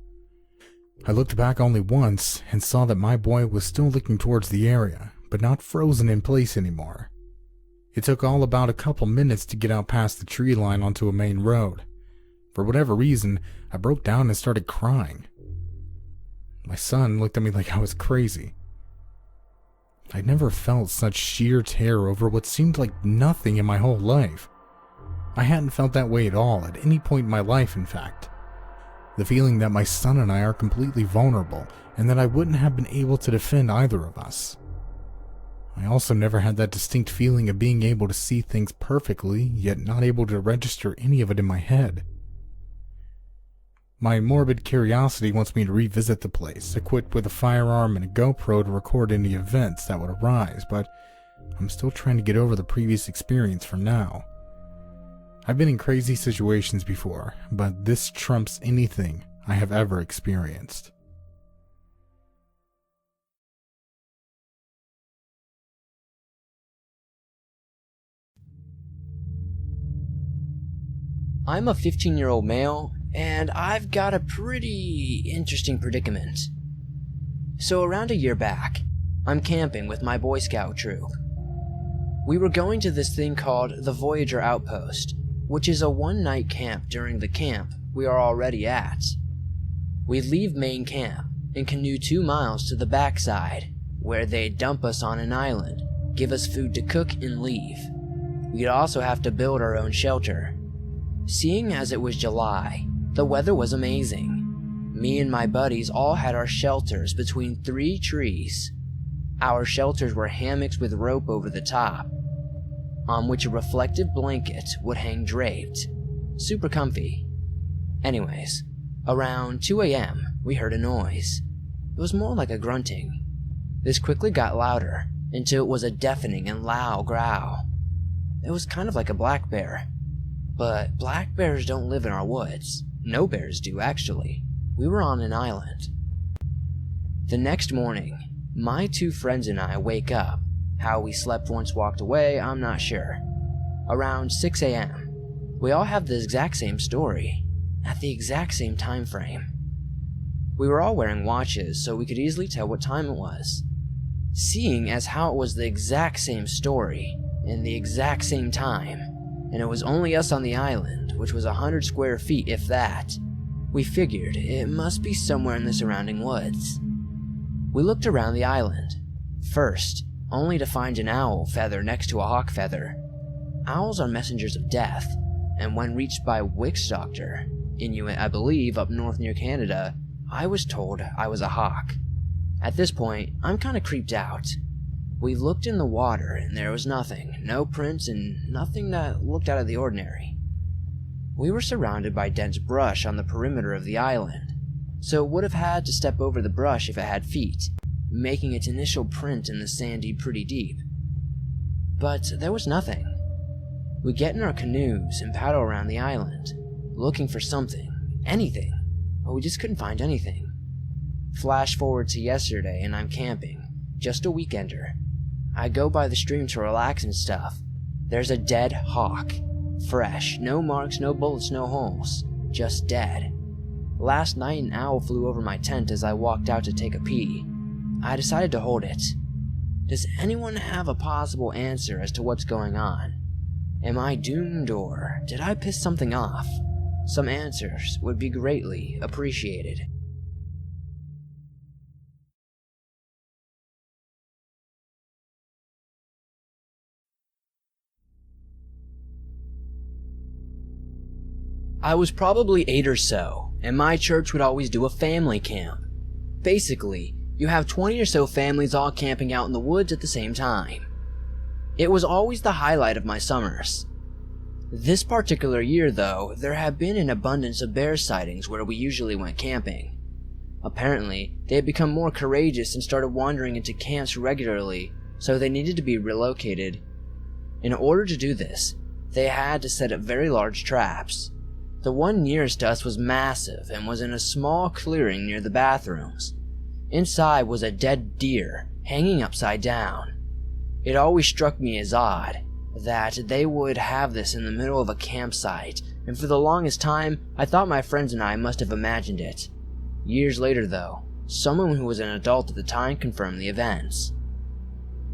I looked back only once and saw that my boy was still looking towards the area, but not frozen in place anymore. It took all about a couple minutes to get out past the tree line onto a main road. For whatever reason, I broke down and started crying. My son looked at me like I was crazy. I'd never felt such sheer terror over what seemed like nothing in my whole life. I hadn't felt that way at all at any point in my life, in fact. The feeling that my son and I are completely vulnerable and that I wouldn't have been able to defend either of us. I also never had that distinct feeling of being able to see things perfectly, yet not able to register any of it in my head. My morbid curiosity wants me to revisit the place, equipped with a firearm and a GoPro to record any events that would arise, but I'm still trying to get over the previous experience for now. I've been in crazy situations before, but this trumps anything I have ever experienced. I'm a 15-year-old male, and I've got a pretty interesting predicament. So around a year back, I'm camping with my Boy Scout troop. We were going to this thing called the Voyager Outpost, which is a one-night camp during the camp we are already at. We leave main camp and canoe 2 miles to the backside, where they'd dump us on an island, give us food to cook, and leave. We'd also have to build our own shelter. Seeing as it was July, the weather was amazing. Me and my buddies all had our shelters between 3 trees. Our shelters were hammocks with rope over the top, on which a reflective blanket would hang draped. Super comfy. Anyways, around 2 a.m., we heard a noise. It was more like a grunting. This quickly got louder until it was a deafening and loud growl. It was kind of like a black bear. But black bears don't live in our woods. No bears do, actually. We were on an island. The next morning, my 2 friends and I wake up. How we slept once walked away, I'm not sure. Around 6 a.m., we all have the exact same story, at the exact same time frame. We were all wearing watches, so we could easily tell what time it was. Seeing as how it was the exact same story, in the exact same time, and it was only us on the island, which was 100 square feet if that, we figured it must be somewhere in the surrounding woods. We looked around the island, first, only to find an owl feather next to a hawk feather. Owls are messengers of death, and when reached by witch doctor, Inuit I believe up north near Canada, I was told I was a hawk. At this point, I'm kinda creeped out. We looked in the water and there was nothing, no prints and nothing that looked out of the ordinary. We were surrounded by dense brush on the perimeter of the island, so it would have had to step over the brush if it had feet, making its initial print in the sandy pretty deep. But there was nothing. We get in our canoes and paddle around the island, looking for something, anything, but we just couldn't find anything. Flash forward to yesterday and I'm camping, just a weekender. I go by the stream to relax and stuff. There's a dead hawk. Fresh, no marks, no bullets, no holes. Just dead. Last night an owl flew over my tent as I walked out to take a pee. I decided to hold it. Does anyone have a possible answer as to what's going on? Am I doomed or did I piss something off? Some answers would be greatly appreciated. I was probably 8 or so, and my church would always do a family camp. Basically, you have 20 or so families all camping out in the woods at the same time. It was always the highlight of my summers. This particular year, though, there had been an abundance of bear sightings where we usually went camping. Apparently, they had become more courageous and started wandering into camps regularly, so they needed to be relocated. In order to do this, they had to set up very large traps. The one nearest us was massive and was in a small clearing near the bathrooms. Inside was a dead deer hanging upside down. It always struck me as odd that they would have this in the middle of a campsite, and for the longest time I thought my friends and I must have imagined it. Years later though, someone who was an adult at the time confirmed the events.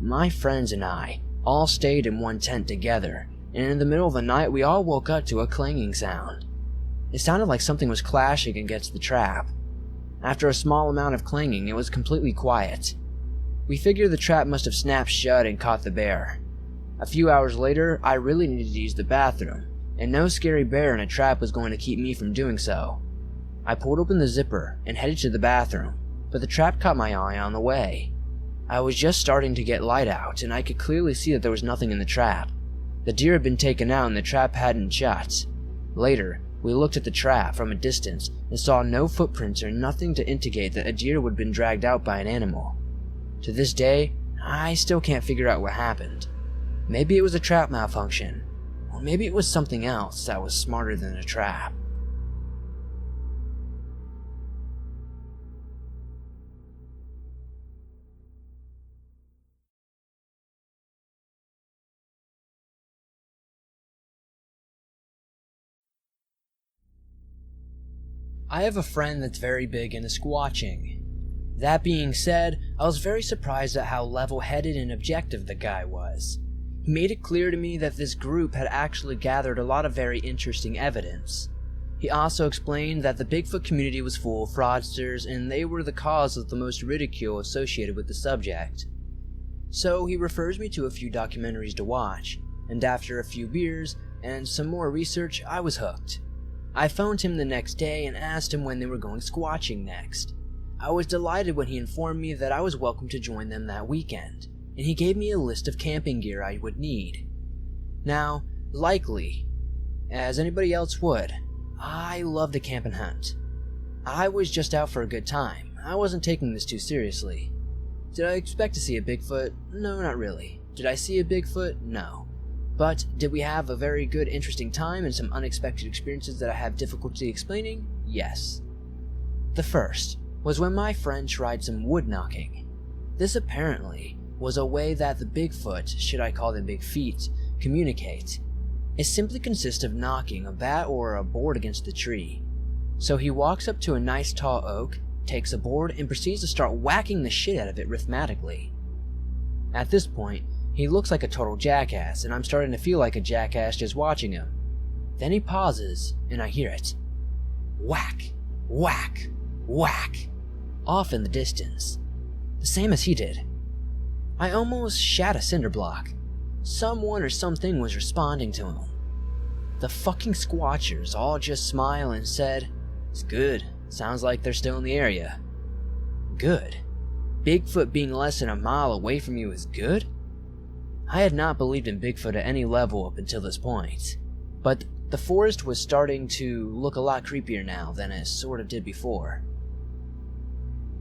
My friends and I all stayed in one tent together, and in the middle of the night we all woke up to a clanging sound. It sounded like something was clashing against the trap. After a small amount of clanging, it was completely quiet. We figured the trap must have snapped shut and caught the bear. A few hours later, I really needed to use the bathroom, and no scary bear in a trap was going to keep me from doing so. I pulled open the zipper and headed to the bathroom, but the trap caught my eye on the way. I was just starting to get light out, and I could clearly see that there was nothing in the trap. The deer had been taken out and the trap hadn't shut. Later, we looked at the trap from a distance and saw no footprints or nothing to indicate that a deer would have been dragged out by an animal. To this day, I still can't figure out what happened. Maybe it was a trap malfunction, or maybe it was something else that was smarter than a trap. I have a friend that's very big into squatching. That being said, I was very surprised at how level-headed and objective the guy was. He made it clear to me that this group had actually gathered a lot of very interesting evidence. He also explained that the Bigfoot community was full of fraudsters and they were the cause of the most ridicule associated with the subject. So he refers me to a few documentaries to watch, and after a few beers and some more research, I was hooked. I phoned him the next day and asked him when they were going squatching next. I was delighted when he informed me that I was welcome to join them that weekend, and he gave me a list of camping gear I would need. Now, likely, as anybody else would, I love to camp and hunt. I was just out for a good time. I wasn't taking this too seriously. Did I expect to see a Bigfoot? No, not really. Did I see a Bigfoot? No. But did we have a very good, interesting time and some unexpected experiences that I have difficulty explaining? Yes. The first was when my friend tried some wood knocking. This apparently was a way that the Bigfoot, should I call them big feet, communicate. It simply consists of knocking a bat or a board against the tree. So he walks up to a nice tall oak, takes a board, and proceeds to start whacking the shit out of it rhythmically. At this point, he looks like a total jackass, and I'm starting to feel like a jackass just watching him. Then he pauses, and I hear it. Whack, whack, whack, off in the distance. The same as he did. I almost shat a cinder block. Someone or something was responding to him. The fucking squatchers all just smiled and said, "It's good. Sounds like they're still in the area." Good? Bigfoot being less than a mile away from you is good? I had not believed in Bigfoot at any level up until this point, but the forest was starting to look a lot creepier now than it sort of did before.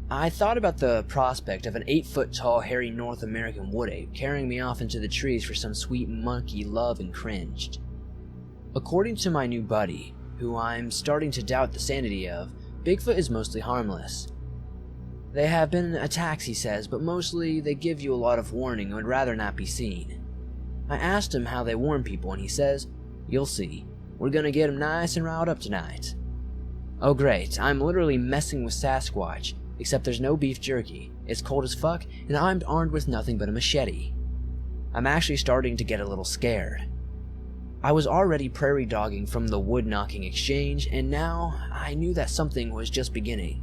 I thought about the prospect of an 8-foot tall hairy North American wood ape carrying me off into the trees for some sweet monkey love and cringed. According to my new buddy, who I'm starting to doubt the sanity of, Bigfoot is mostly harmless. They have been attacks, he says, but mostly they give you a lot of warning and would rather not be seen. I asked him how they warn people, and he says, "You'll see. We're gonna get 'em nice and riled up tonight." Oh great, I'm literally messing with Sasquatch, except there's no beef jerky, it's cold as fuck, and I'm armed with nothing but a machete. I'm actually starting to get a little scared. I was already prairie dogging from the wood knocking exchange, and now I knew that something was just beginning.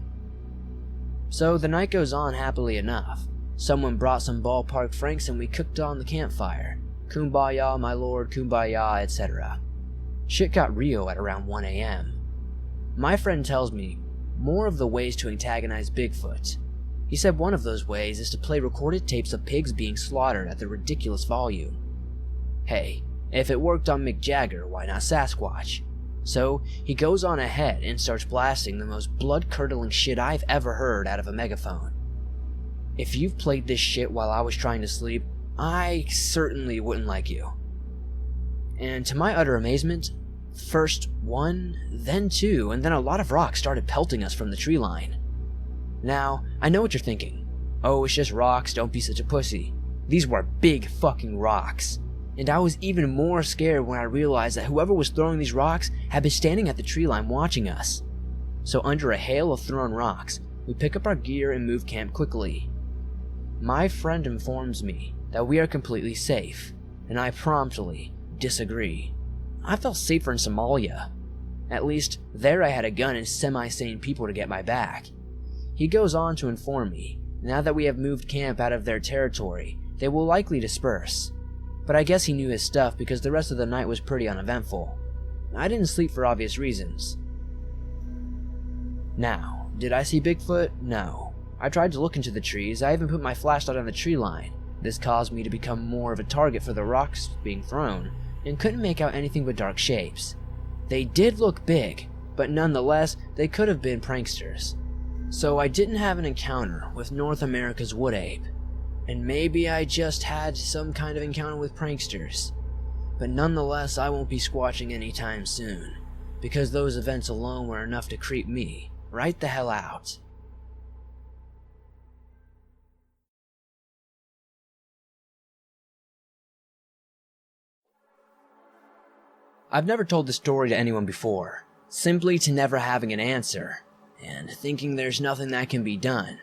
So the night goes on happily enough. Someone brought some ballpark franks and we cooked on the campfire. Kumbaya, my lord, kumbaya, etc. Shit got real at around 1 a.m. My friend tells me more of the ways to antagonize Bigfoot. He said one of those ways is to play recorded tapes of pigs being slaughtered at the ridiculous volume. Hey, if it worked on Mick Jagger, why not Sasquatch? So he goes on ahead and starts blasting the most blood-curdling shit I've ever heard out of a megaphone. If you've played this shit while I was trying to sleep, I certainly wouldn't like you. And to my utter amazement, first one, then two, and then a lot of rocks started pelting us from the tree line. Now, I know what you're thinking. Oh, it's just rocks, don't be such a pussy. These were big fucking rocks. And I was even more scared when I realized that whoever was throwing these rocks had been standing at the tree line watching us. So under a hail of thrown rocks, we pick up our gear and move camp quickly. My friend informs me that we are completely safe, and I promptly disagree. I felt safer in Somalia. At least, there I had a gun and semi-sane people to get my back. He goes on to inform me, now that we have moved camp out of their territory, they will likely disperse. But I guess he knew his stuff because the rest of the night was pretty uneventful. I didn't sleep for obvious reasons. Now, did I see Bigfoot? No. I tried to look into the trees. I even put my flashlight on the tree line. This caused me to become more of a target for the rocks being thrown, and couldn't make out anything but dark shapes. They did look big, but nonetheless, they could have been pranksters. So I didn't have an encounter with North America's wood ape, and maybe I just had some kind of encounter with pranksters. But nonetheless, I won't be squatching anytime soon, because those events alone were enough to creep me right the hell out. I've never told this story to anyone before, simply to never having an answer, and thinking there's nothing that can be done.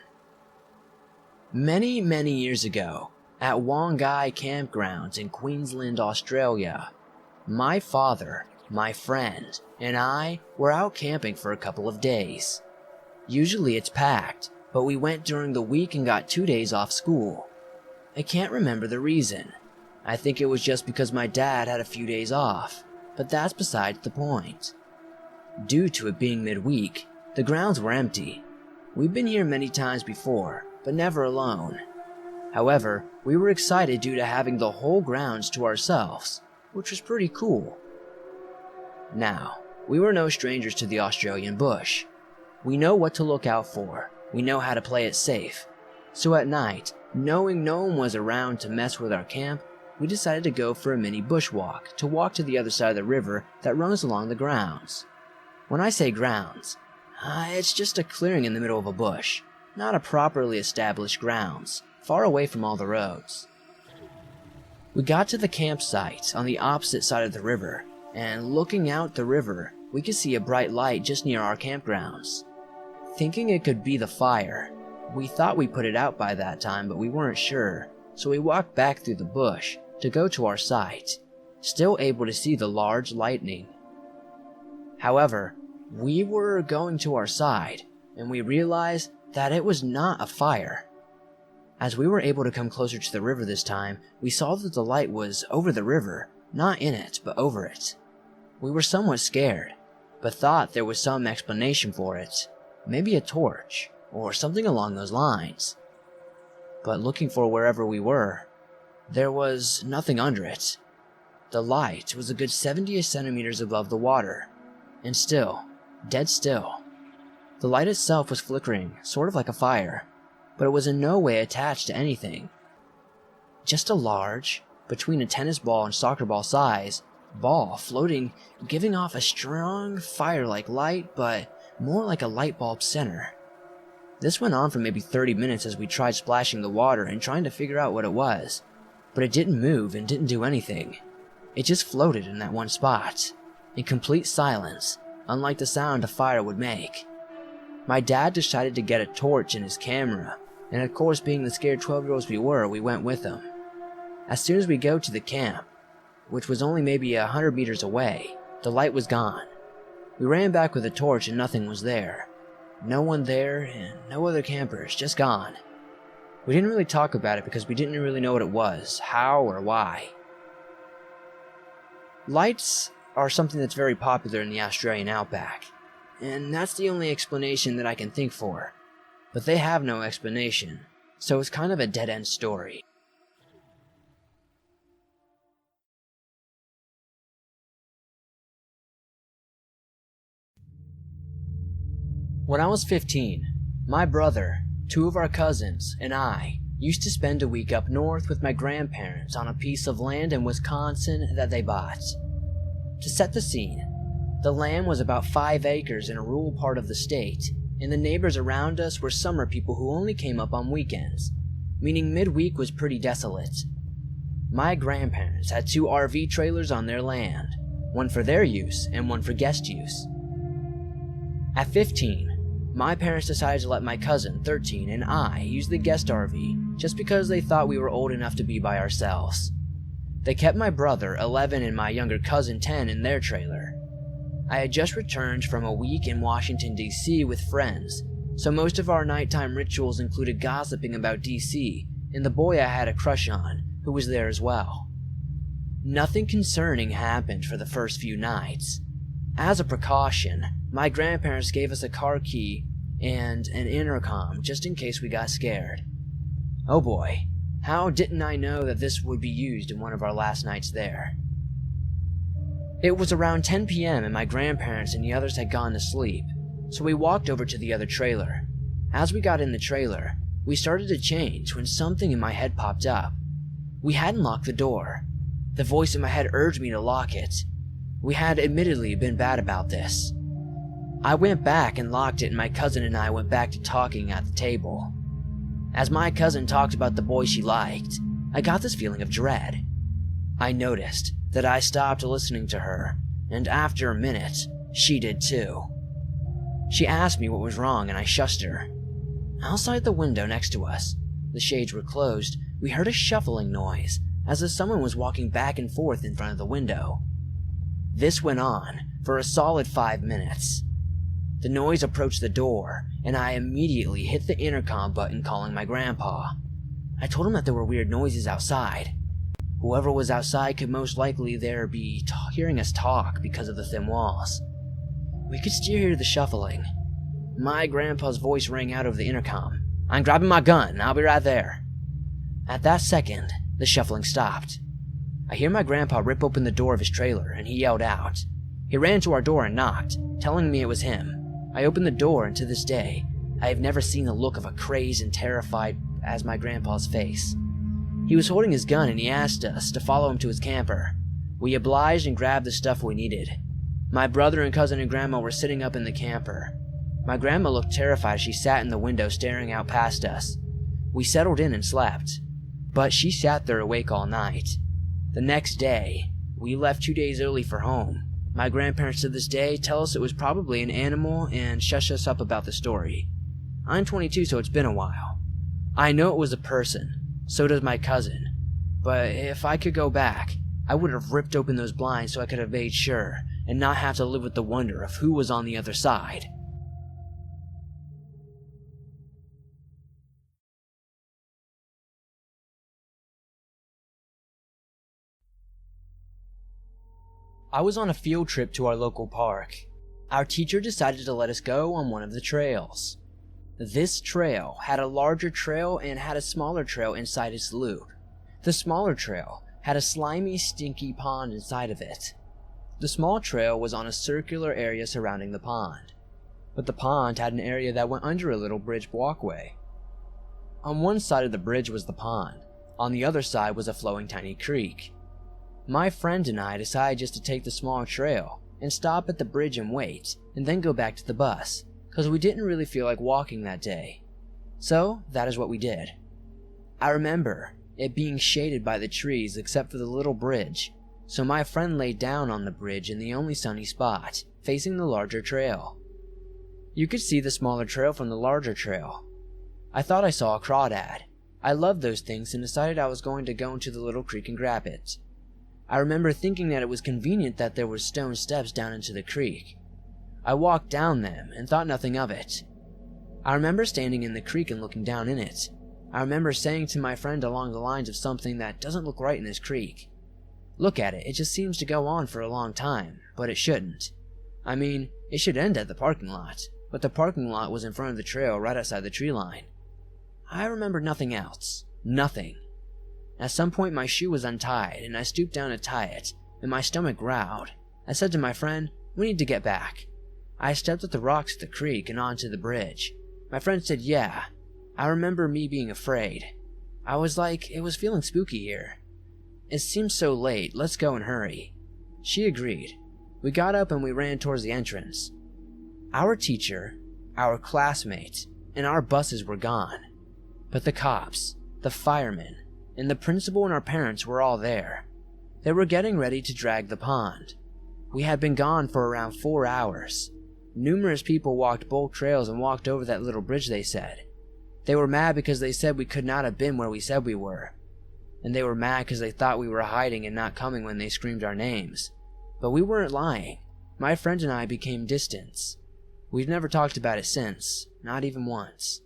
Many years ago, at Wongai Campgrounds in Queensland, Australia, my father, my friend, and I were out camping for a couple of days. Usually it's packed, but we went during the week and got 2 days off school. I can't remember the reason. I think it was just because my dad had a few days off, but that's besides the point. Due to it being midweek, the grounds were empty. We've been here many times before, but never alone. However, we were excited due to having the whole grounds to ourselves, which was pretty cool. Now, we were no strangers to the Australian bush. We know what to look out for. We know how to play it safe. So at night, knowing no one was around to mess with our camp, we decided to go for a mini bushwalk to walk to the other side of the river that runs along the grounds. When I say grounds, it's just a clearing in the middle of a bush, not a properly established grounds, far away from all the roads. We got to the campsite on the opposite side of the river, and looking out the river, we could see a bright light just near our campgrounds. Thinking it could be the fire, we thought we put it out by that time, but we weren't sure, so we walked back through the bush to go to our site, still able to see the large lightning. However, we were going to our side, and we realized that it was not a fire. As we were able to come closer to the river this time, we saw that the light was over the river, not in it, but over it. We were somewhat scared, but thought there was some explanation for it, maybe a torch, or something along those lines. But looking for wherever we were, there was nothing under it. The light was a good 70 centimeters above the water, and still, dead still. The light itself was flickering, sort of like a fire, but it was in no way attached to anything. Just a large, between a tennis ball and soccer ball size, ball floating, giving off a strong fire-like light, but more like a light bulb center. This went on for maybe 30 minutes as we tried splashing the water and trying to figure out what it was, but it didn't move and didn't do anything. It just floated in that one spot, in complete silence, unlike the sound a fire would make. My dad decided to get a torch and his camera, and of course, being the scared 12-year-olds we were, we went with him. As soon as we go to the camp, which was only maybe 100 meters away, the light was gone. We ran back with a torch and nothing was there. No one there and no other campers, just gone. We didn't really talk about it because we didn't really know what it was, how or why. Lights are something that's very popular in the Australian outback, and that's the only explanation that I can think for. But they have no explanation, so it's kind of a dead-end story. When I was 15, my brother, 2 of our cousins, and I used to spend a week up north with my grandparents on a piece of land in Wisconsin that they bought. To set the scene, the land was about 5 acres in a rural part of the state, and the neighbors around us were summer people who only came up on weekends, meaning midweek was pretty desolate. My grandparents had 2 RV trailers on their land, one for their use and one for guest use. At 15, my parents decided to let my cousin, 13, and I use the guest RV just because they thought we were old enough to be by ourselves. They kept my brother, 11, and my younger cousin, 10, in their trailer. I had just returned from a week in Washington, D.C. with friends, so most of our nighttime rituals included gossiping about D.C. and the boy I had a crush on, who was there as well. Nothing concerning happened for the first few nights. As a precaution, my grandparents gave us a car key and an intercom just in case we got scared. Oh boy, how didn't I know that this would be used in one of our last nights there? It was around 10 p.m. and my grandparents and the others had gone to sleep, so we walked over to the other trailer. As we got in the trailer, we started to change when something in my head popped up. We hadn't locked the door. The voice in my head urged me to lock it. We had admittedly been bad about this. I went back and locked it, and my cousin and I went back to talking at the table. As my cousin talked about the boy she liked, I got this feeling of dread. I noticed that I stopped listening to her, and after a minute, she did too. She asked me what was wrong, and I shushed her. Outside the window next to us, the shades were closed, we heard a shuffling noise, as if someone was walking back and forth in front of the window. This went on for a solid 5 minutes. The noise approached the door, and I immediately hit the intercom button calling my grandpa. I told him that there were weird noises outside. Whoever was outside could most likely be hearing us talk because of the thin walls. We could still hear the shuffling. My grandpa's voice rang out over the intercom. "I'm grabbing my gun, I'll be right there." At that second, the shuffling stopped. I hear my grandpa rip open the door of his trailer, and he yelled out. He ran to our door and knocked, telling me it was him. I opened the door, and to this day, I have never seen the look of a crazed and terrified as my grandpa's face. He was holding his gun, and he asked us to follow him to his camper. We obliged and grabbed the stuff we needed. My brother and cousin and grandma were sitting up in the camper. My grandma looked terrified as she sat in the window staring out past us. We settled in and slept, but she sat there awake all night. The next day, we left 2 days early for home. My grandparents to this day tell us it was probably an animal and shush us up about the story. I'm 22, so it's been a while. I know it was a person, so does my cousin, but if I could go back, I would have ripped open those blinds so I could have made sure and not have to live with the wonder of who was on the other side. I was on a field trip to our local park. Our teacher decided to let us go on one of the trails. This trail had a larger trail and had a smaller trail inside its loop. The smaller trail had a slimy, stinky pond inside of it. The small trail was on a circular area surrounding the pond, but the pond had an area that went under a little bridge walkway. On one side of the bridge was the pond, on the other side was a flowing tiny creek. My friend and I decided just to take the small trail and stop at the bridge and wait, and then go back to the bus, because we didn't really feel like walking that day. So that is what we did. I remember it being shaded by the trees except for the little bridge, so my friend laid down on the bridge in the only sunny spot, facing the larger trail. You could see the smaller trail from the larger trail. I thought I saw a crawdad. I loved those things and decided I was going to go into the little creek and grab it. I remember thinking that it was convenient that there were stone steps down into the creek. I walked down them and thought nothing of it. I remember standing in the creek and looking down in it. I remember saying to my friend along the lines of something that doesn't look right in this creek. Look at it, it just seems to go on for a long time, but it shouldn't. I mean, it should end at the parking lot, but the parking lot was in front of the trail right outside the tree line. I remember nothing else. Nothing. At some point my shoe was untied, and I stooped down to tie it, and my stomach growled. I said to my friend, "We need to get back." I stepped at the rocks of the creek and onto the bridge. My friend said, "Yeah." I remember me being afraid. I was like, it was feeling spooky here. It seems so late, let's go and hurry. She agreed. We got up and we ran towards the entrance. Our teacher, our classmates, and our buses were gone. But the cops, the firemen, and the principal and our parents were all there. They were getting ready to drag the pond. We had been gone for around 4 hours. Numerous people walked both trails and walked over that little bridge, they said. They were mad because they said we could not have been where we said we were. And they were mad because they thought we were hiding and not coming when they screamed our names. But we weren't lying. My friend and I became distant. We've never talked about it since, not even once.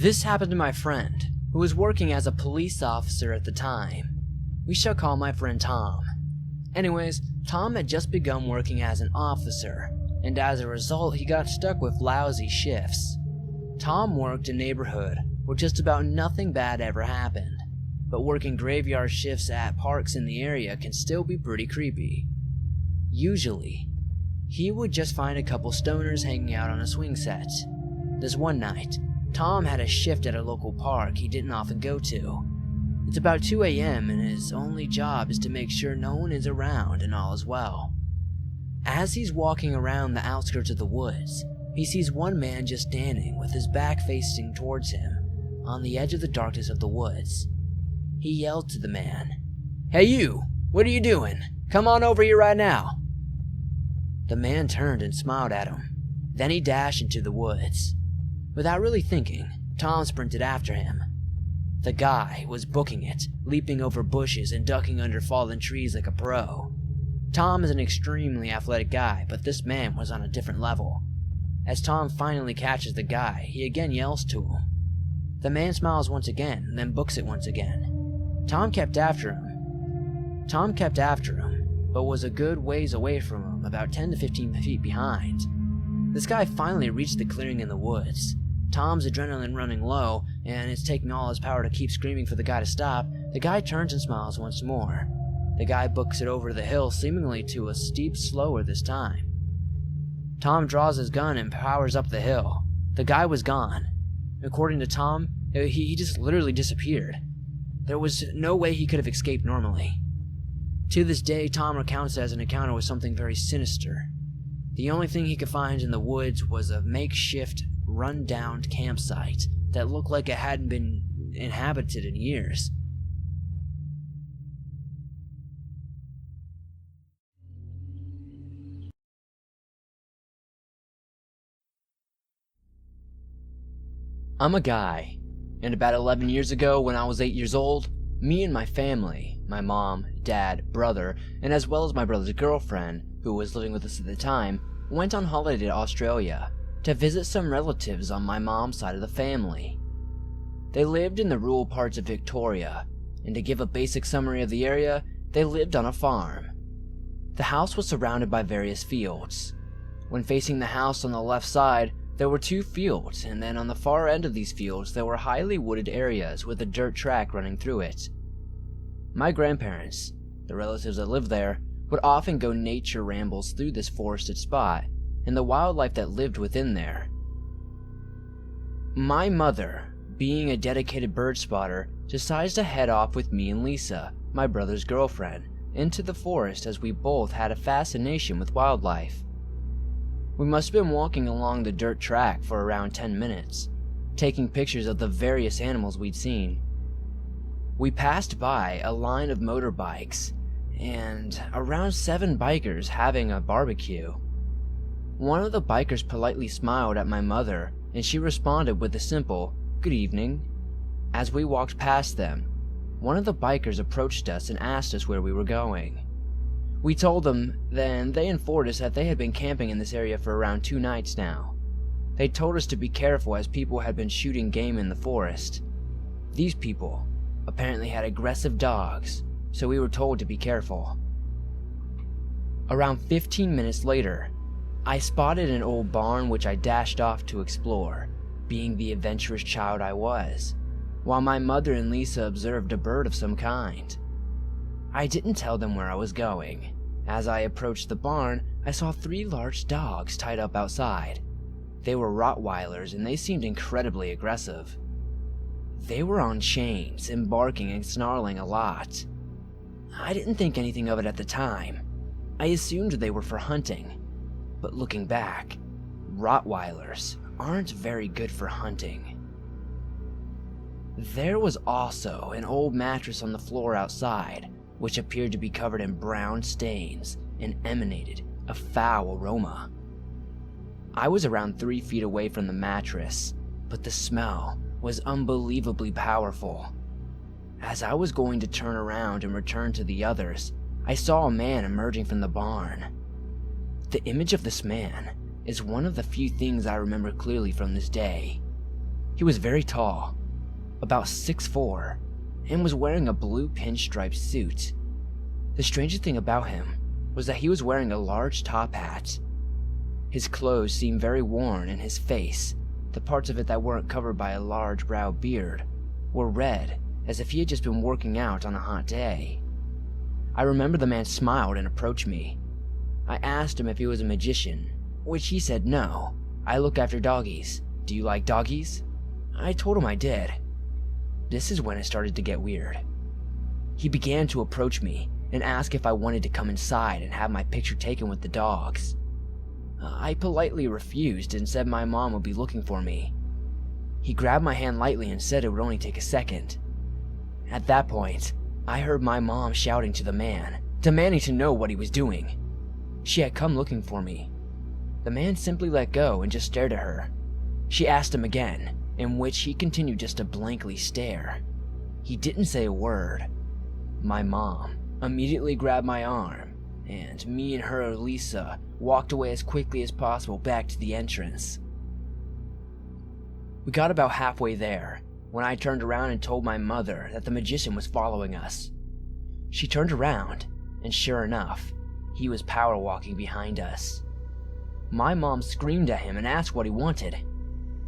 This happened to my friend, who was working as a police officer at the time. We shall call my friend Tom. Anyways, Tom had just begun working as an officer, and as a result, he got stuck with lousy shifts. Tom worked in a neighborhood where just about nothing bad ever happened, but working graveyard shifts at parks in the area can still be pretty creepy. Usually, he would just find a couple stoners hanging out on a swing set. This one night, Tom had a shift at a local park he didn't often go to. It's about 2 a.m. and his only job is to make sure no one is around and all is well. As he's walking around the outskirts of the woods, he sees one man just standing with his back facing towards him on the edge of the darkness of the woods. He yelled to the man, "Hey you, what are you doing? Come on over here right now." The man turned and smiled at him. Then he dashed into the woods. Without really thinking, Tom sprinted after him. The guy was booking it, leaping over bushes and ducking under fallen trees like a pro. Tom is an extremely athletic guy, but this man was on a different level. As Tom finally catches the guy, he again yells to him. The man smiles once again, and then books it once again. Tom kept after him, but was a good ways away from him, about 10 to 15 feet behind. This guy finally reached the clearing in the woods. Tom's adrenaline running low, and it's taking all his power to keep screaming for the guy to stop. The guy turns and smiles once more. The guy books it over the hill, seemingly to a steep slower this time. Tom draws his gun and powers up the hill. The guy was gone. According to Tom, he just literally disappeared. There was no way he could have escaped normally. To this day, Tom recounts it as an encounter with something very sinister. The only thing he could find in the woods was a makeshift, run-down campsite that looked like it hadn't been inhabited in years. I'm a guy, and about 11 years ago when I was 8 years old, me and my family, my mom, dad, brother, and as well as my brother's girlfriend, who was living with us at the time, went on holiday to Australia to visit some relatives on my mom's side of the family. They lived in the rural parts of Victoria, and to give a basic summary of the area, they lived on a farm. The house was surrounded by various fields. When facing the house on the left side, there were 2 fields, and then on the far end of these fields there were highly wooded areas with a dirt track running through it. My grandparents, the relatives that lived there, would often go nature rambles through this forested spot and the wildlife that lived within there. My mother, being a dedicated bird spotter, decides to head off with me and Lisa, my brother's girlfriend, into the forest as we both had a fascination with wildlife. We must have been walking along the dirt track for around 10 minutes, taking pictures of the various animals we'd seen. We passed by a line of motorbikes and around 7 bikers having a barbecue. One of the bikers politely smiled at my mother, and she responded with a simple, "Good evening." As we walked past them, one of the bikers approached us and asked us where we were going. We told them, then they informed us that they had been camping in this area for around 2 nights now. They told us to be careful as people had been shooting game in the forest. These people apparently had aggressive dogs, so we were told to be careful. Around 15 minutes later, I spotted an old barn which I dashed off to explore, being the adventurous child I was, while my mother and Lisa observed a bird of some kind. I didn't tell them where I was going. As I approached the barn, I saw 3 large dogs tied up outside. They were Rottweilers and they seemed incredibly aggressive. They were on chains and barking and snarling a lot. I didn't think anything of it at the time. I assumed they were for hunting. But looking back, Rottweilers aren't very good for hunting. There was also an old mattress on the floor outside, which appeared to be covered in brown stains and emanated a foul aroma. I was around 3 feet away from the mattress, but the smell was unbelievably powerful. As I was going to turn around and return to the others, I saw a man emerging from the barn. The image of this man is one of the few things I remember clearly from this day. He was very tall, about 6'4", and was wearing a blue pinstripe suit. The strangest thing about him was that he was wearing a large top hat. His clothes seemed very worn, and his face, the parts of it that weren't covered by a large brow beard, were red, as if he had just been working out on a hot day. I remember the man smiled and approached me. I asked him if he was a magician, which he said no. I look after doggies. Do you like doggies? I told him I did. This is when it started to get weird. He began to approach me and ask if I wanted to come inside and have my picture taken with the dogs. I politely refused and said my mom would be looking for me. He grabbed my hand lightly and said it would only take a second. At that point, I heard my mom shouting to the man, demanding to know what he was doing. She had come looking for me. The man simply let go and just stared at her. She asked him again, in which he continued just to blankly stare. He didn't say a word. My mom immediately grabbed my arm, and me and her, Lisa, walked away as quickly as possible back to the entrance. We got about halfway there when I turned around and told my mother that the magician was following us. She turned around, and sure enough, he was power walking behind us. My mom screamed at him and asked what he wanted.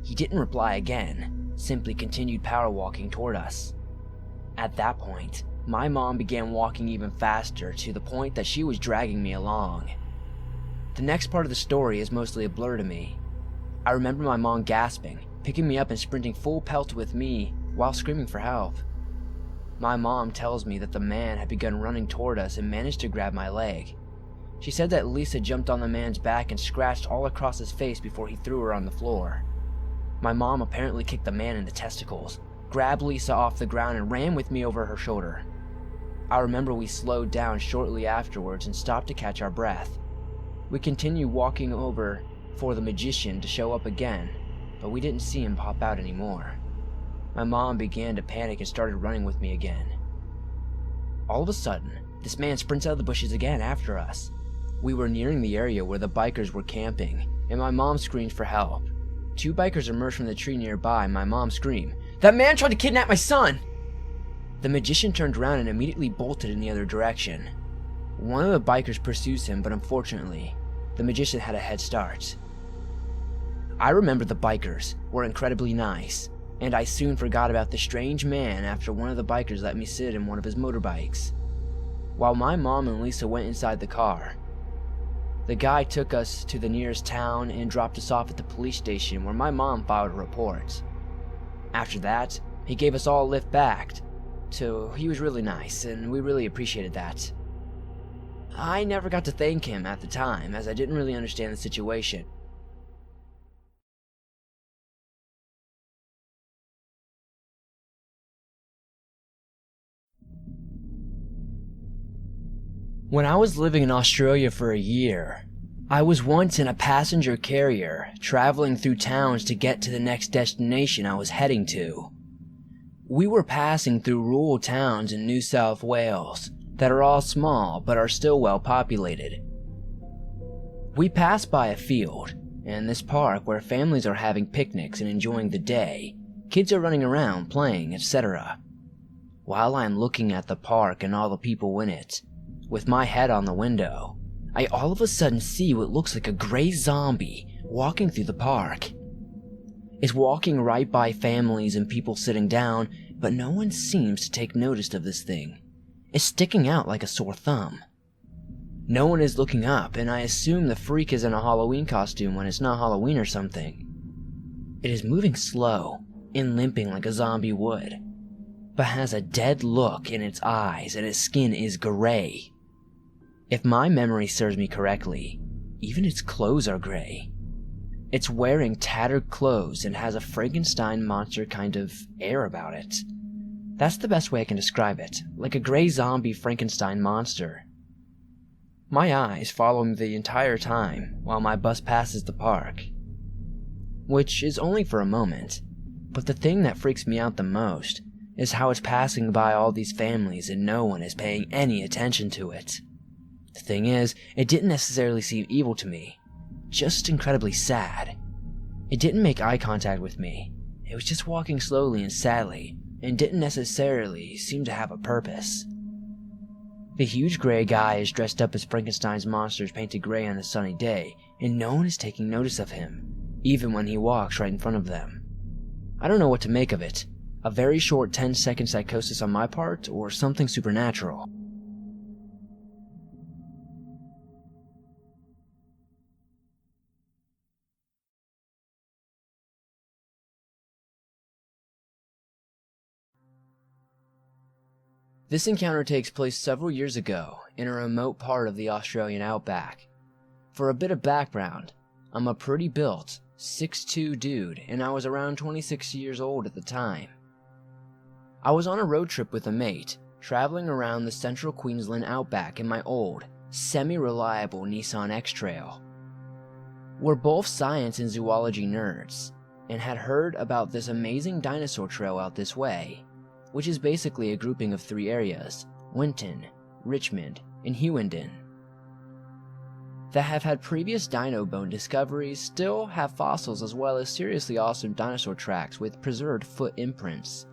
He didn't reply again, simply continued power walking toward us. At that point, my mom began walking even faster to the point that she was dragging me along. The next part of the story is mostly a blur to me. I remember my mom gasping, picking me up and sprinting full pelt with me while screaming for help. My mom tells me that the man had begun running toward us and managed to grab my leg. She said that Lisa jumped on the man's back and scratched all across his face before he threw her on the floor. My mom apparently kicked the man in the testicles, grabbed Lisa off the ground and ran with me over her shoulder. I remember we slowed down shortly afterwards and stopped to catch our breath. We continued walking over for the magician to show up again, but we didn't see him pop out anymore. My mom began to panic and started running with me again. All of a sudden, this man sprints out of the bushes again after us. We were nearing the area where the bikers were camping, and my mom screamed for help. 2 bikers emerged from the tree nearby, and my mom screamed, "That man tried to kidnap my son!" The magician turned around and immediately bolted in the other direction. One of the bikers pursues him, but unfortunately, the magician had a head start. I remember the bikers were incredibly nice, and I soon forgot about the strange man after one of the bikers let me sit in one of his motorbikes. While my mom and Lisa went inside the car, the guy took us to the nearest town and dropped us off at the police station where my mom filed a report. After that, he gave us all a lift back, so he was really nice and we really appreciated that. I never got to thank him at the time as I didn't really understand the situation. When I was living in Australia for a year, I was once in a passenger carrier traveling through towns to get to the next destination I was heading to. We were passing through rural towns in New South Wales that are all small but are still well populated. We passed by a field, and this park where families are having picnics and enjoying the day, kids are running around playing, etc. While I'm looking at the park and all the people in it, with my head on the window, I all of a sudden see what looks like a gray zombie walking through the park. It's walking right by families and people sitting down, but no one seems to take notice of this thing. It's sticking out like a sore thumb. No one is looking up, and I assume the freak is in a Halloween costume when it's not Halloween or something. It is moving slow and limping like a zombie would, but has a dead look in its eyes and its skin is gray. If my memory serves me correctly, even its clothes are gray. It's wearing tattered clothes and has a Frankenstein monster kind of air about it. That's the best way I can describe it, like a gray zombie Frankenstein monster. My eyes follow me the entire time while my bus passes the park, which is only for a moment, but the thing that freaks me out the most is how it's passing by all these families and no one is paying any attention to it. The thing is, it didn't necessarily seem evil to me, just incredibly sad. It didn't make eye contact with me. It was just walking slowly and sadly, and didn't necessarily seem to have a purpose. The huge gray guy is dressed up as Frankenstein's monsters painted gray on a sunny day, and no one is taking notice of him, even when he walks right in front of them. I don't know what to make of it. A very short 10-second psychosis on my part, or something supernatural. This encounter takes place several years ago in a remote part of the Australian outback. For a bit of background, I'm a pretty built, 6'2" dude, and I was around 26 years old at the time. I was on a road trip with a mate, traveling around the central Queensland outback in my old, semi-reliable Nissan X-Trail. We're both science and zoology nerds, and had heard about this amazing dinosaur trail out this way, which is basically a grouping of 3 areas, Winton, Richmond, and Hewenden, that have had previous dino bone discoveries, still have fossils as well as seriously awesome dinosaur tracks with preserved foot imprints.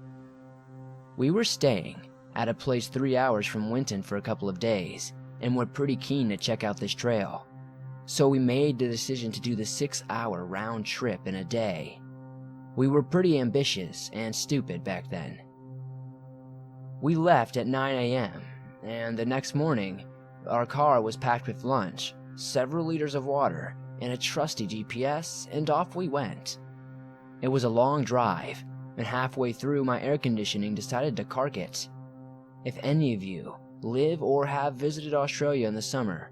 We were staying at a place 3 hours from Winton for a couple of days, and were pretty keen to check out this trail, so we made the decision to do the 6-hour round trip in a day. We were pretty ambitious and stupid back then. We left at 9 a.m., and the next morning, our car was packed with lunch, several liters of water, and a trusty GPS, and off we went. It was a long drive, and halfway through my air conditioning decided to cark it. If any of you live or have visited Australia in the summer,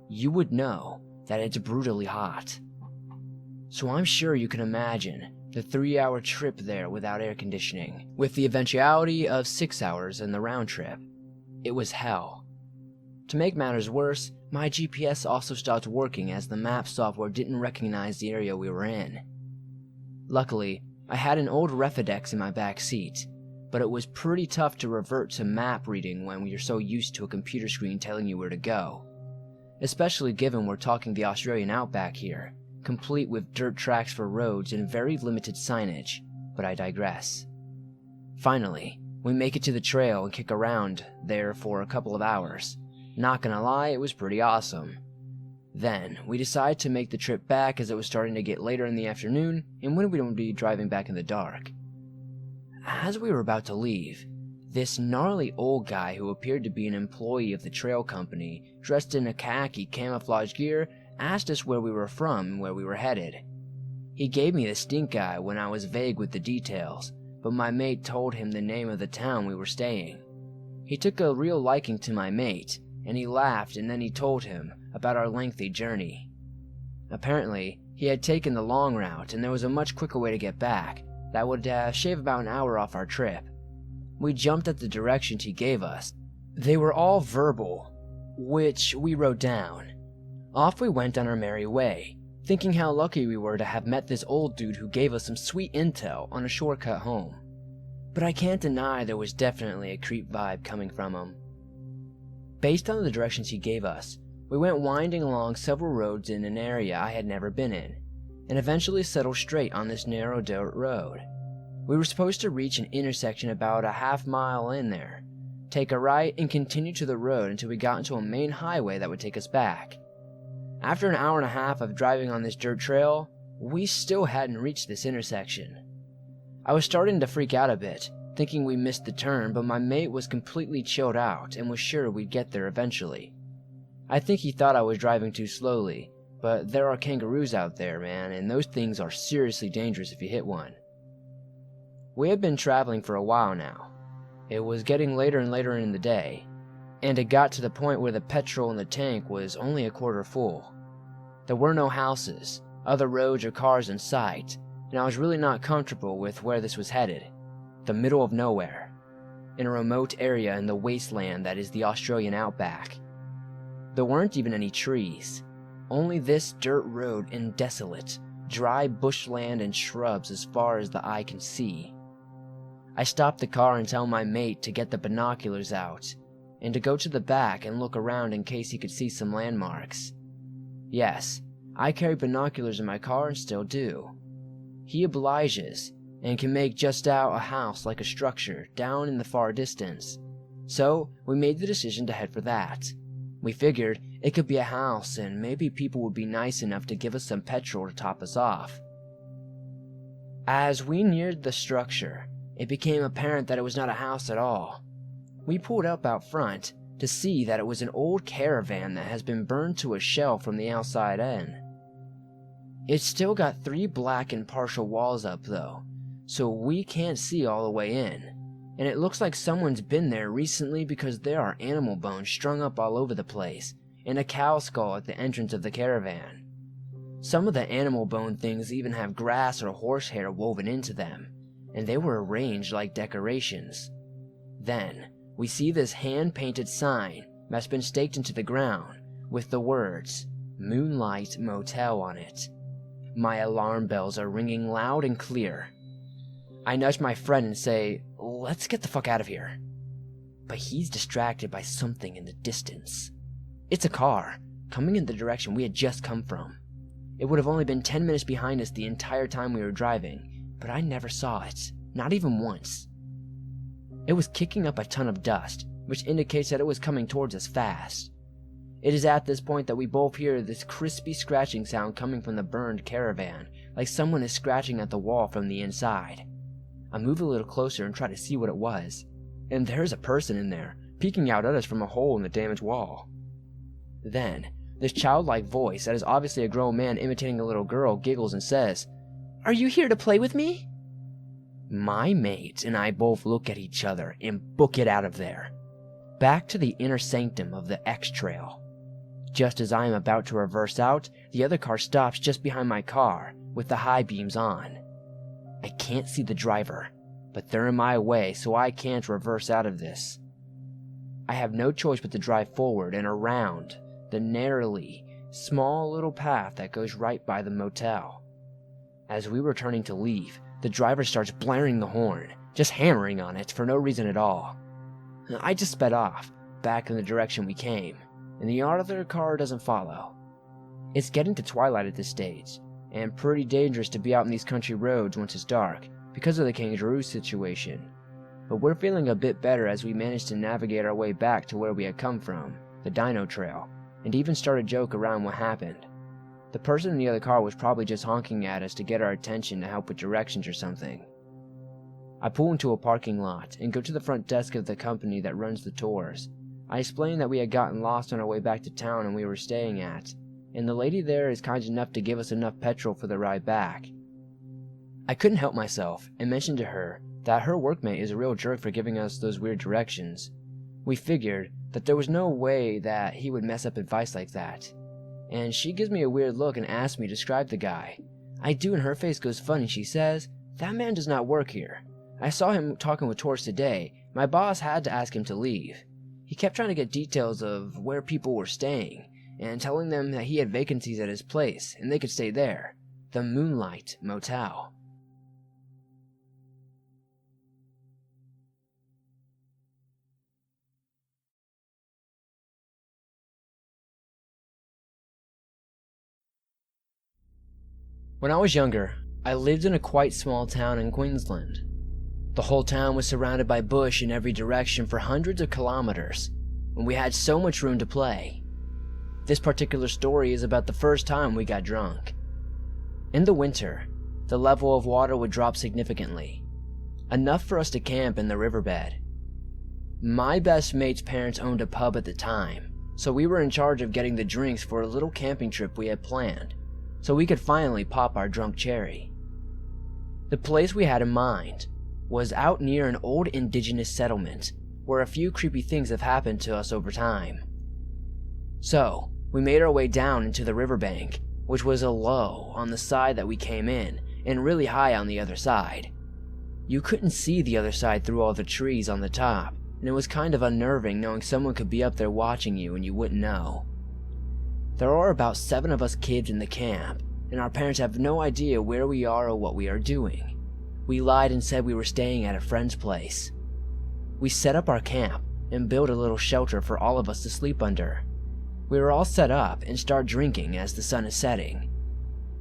you would know that it's brutally hot. So I'm sure you can imagine the 3-hour trip there without air conditioning, with the eventuality of 6 hours in the round trip. It was hell. To make matters worse, my GPS also stopped working as the map software didn't recognize the area we were in. Luckily, I had an old Refidex in my back seat, but it was pretty tough to revert to map reading when you're so used to a computer screen telling you where to go. Especially given we're talking the Australian outback here, complete with dirt tracks for roads and very limited signage, but I digress. Finally, we make it to the trail and kick around there for a couple of hours. Not gonna lie, it was pretty awesome. Then, we decide to make the trip back as it was starting to get later in the afternoon and when we don't be driving back in the dark. As we were about to leave, this gnarly old guy who appeared to be an employee of the trail company, dressed in a khaki camouflage gear, asked us where we were from and where we were headed. He gave me the stink eye when I was vague with the details, but my mate told him the name of the town we were staying. He took a real liking to my mate, and he laughed, and then he told him about our lengthy journey. Apparently, he had taken the long route, and there was a much quicker way to get back that would shave about an hour off our trip. We jumped at the directions he gave us. They were all verbal, which we wrote down. Off we went on our merry way, thinking how lucky we were to have met this old dude who gave us some sweet intel on a shortcut home. But I can't deny there was definitely a creep vibe coming from him. Based on the directions he gave us, we went winding along several roads in an area I had never been in, and eventually settled straight on this narrow dirt road. We were supposed to reach an intersection about a half-mile in there, take a right, and continue to the road until we got into a main highway that would take us back. After an hour and a half of driving on this dirt trail, we still hadn't reached this intersection. I was starting to freak out a bit, thinking we missed the turn, but my mate was completely chilled out and was sure we'd get there eventually. I think he thought I was driving too slowly, but there are kangaroos out there, man, and those things are seriously dangerous if you hit one. We had been traveling for a while now. It was getting later and later in the day, and it got to the point where the petrol in the tank was only a quarter full. There were no houses, other roads or cars in sight, and I was really not comfortable with where this was headed. The middle of nowhere, in a remote area in the wasteland that is the Australian outback. There weren't even any trees, only this dirt road and desolate, dry bushland and shrubs as far as the eye can see. I stopped the car and tell my mate to get the binoculars out, and to go to the back and look around in case he could see some landmarks. Yes, I carry binoculars in my car and still do. He obliges, and can make just out a house like a structure down in the far distance. So we made the decision to head for that. We figured it could be a house and maybe people would be nice enough to give us some petrol to top us off. As we neared the structure, it became apparent that it was not a house at all. We pulled up out front to see that it was an old caravan that has been burned to a shell from the outside in. It's still got 3 black and partial walls up though, so we can't see all the way in, and it looks like someone's been there recently because there are animal bones strung up all over the place, and a cow skull at the entrance of the caravan. Some of the animal bone things even have grass or horsehair woven into them, and they were arranged like decorations. Then, we see this hand-painted sign that's been staked into the ground with the words, "Moonlight Motel" on it. My alarm bells are ringing loud and clear. I nudge my friend and say, "Let's get the fuck out of here." But he's distracted by something in the distance. It's a car, coming in the direction we had just come from. It would have only been 10 minutes behind us the entire time we were driving, but I never saw it, not even once. It was kicking up a ton of dust, which indicates that it was coming towards us fast. It is at this point that we both hear this crispy scratching sound coming from the burned caravan, like someone is scratching at the wall from the inside. I move a little closer and try to see what it was, and there's a person in there, peeking out at us from a hole in the damaged wall. Then, this childlike voice that is obviously a grown man imitating a little girl giggles and says, "Are you here to play with me?" My mate and I both look at each other and book it out of there, back to the inner sanctum of the X Trail. Just as I am about to reverse out, the other car stops just behind my car, with the high beams on. I can't see the driver, but they're in my way, so I can't reverse out of this. I have no choice but to drive forward and around the narrowly, small little path that goes right by the motel. As we were turning to leave, the driver starts blaring the horn, just hammering on it for no reason at all. I just sped off, back in the direction we came, and the other car doesn't follow. It's getting to twilight at this stage, and pretty dangerous to be out in these country roads once it's dark, because of the kangaroo situation. But we're feeling a bit better as we manage to navigate our way back to where we had come from, the Dino Trail, and even start a joke around what happened. The person in the other car was probably just honking at us to get our attention to help with directions or something. I pull into a parking lot and go to the front desk of the company that runs the tours. I explain that we had gotten lost on our way back to town and we were staying at, and the lady there is kind enough to give us enough petrol for the ride back. I couldn't help myself and mentioned to her that her workmate is a real jerk for giving us those weird directions. We figured that there was no way that he would mess up advice like that. And she gives me a weird look and asks me to describe the guy. I do, and her face goes funny. She says, "That man does not work here. I saw him talking with tourists today. My boss had to ask him to leave. He kept trying to get details of where people were staying, and telling them that he had vacancies at his place, and they could stay there. The Moonlight Motel." When I was younger, I lived in a quite small town in Queensland. The whole town was surrounded by bush in every direction for hundreds of kilometers, and we had so much room to play. This particular story is about the first time we got drunk. In the winter, the level of water would drop significantly, enough for us to camp in the riverbed. My best mate's parents owned a pub at the time, so we were in charge of getting the drinks for a little camping trip we had planned, so we could finally pop our drunk cherry. The place we had in mind was out near an old indigenous settlement where a few creepy things have happened to us over time. So, we made our way down into the riverbank, which was a low on the side that we came in and really high on the other side. You couldn't see the other side through all the trees on the top, and it was kind of unnerving knowing someone could be up there watching you and you wouldn't know. There are about 7 of us kids in the camp, and our parents have no idea where we are or what we are doing. We lied and said we were staying at a friend's place. We set up our camp and built a little shelter for all of us to sleep under. We were all set up and start drinking as the sun is setting.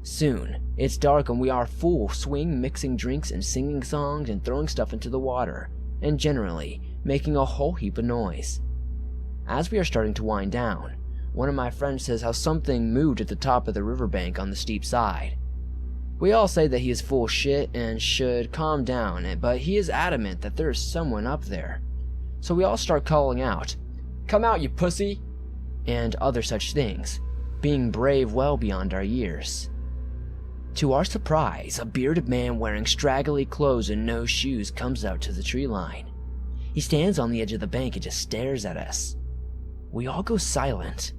Soon, it's dark and we are full swing mixing drinks and singing songs and throwing stuff into the water, and generally making a whole heap of noise. As we are starting to wind down, one of my friends says how something moved at the top of the riverbank on the steep side. We all say that he is full shit and should calm down, but he is adamant that there is someone up there. So we all start calling out, "Come out, you pussy!" and other such things, being brave well beyond our years. To our surprise, a bearded man wearing straggly clothes and no shoes comes out to the tree line. He stands on the edge of the bank and just stares at us. We all go silent,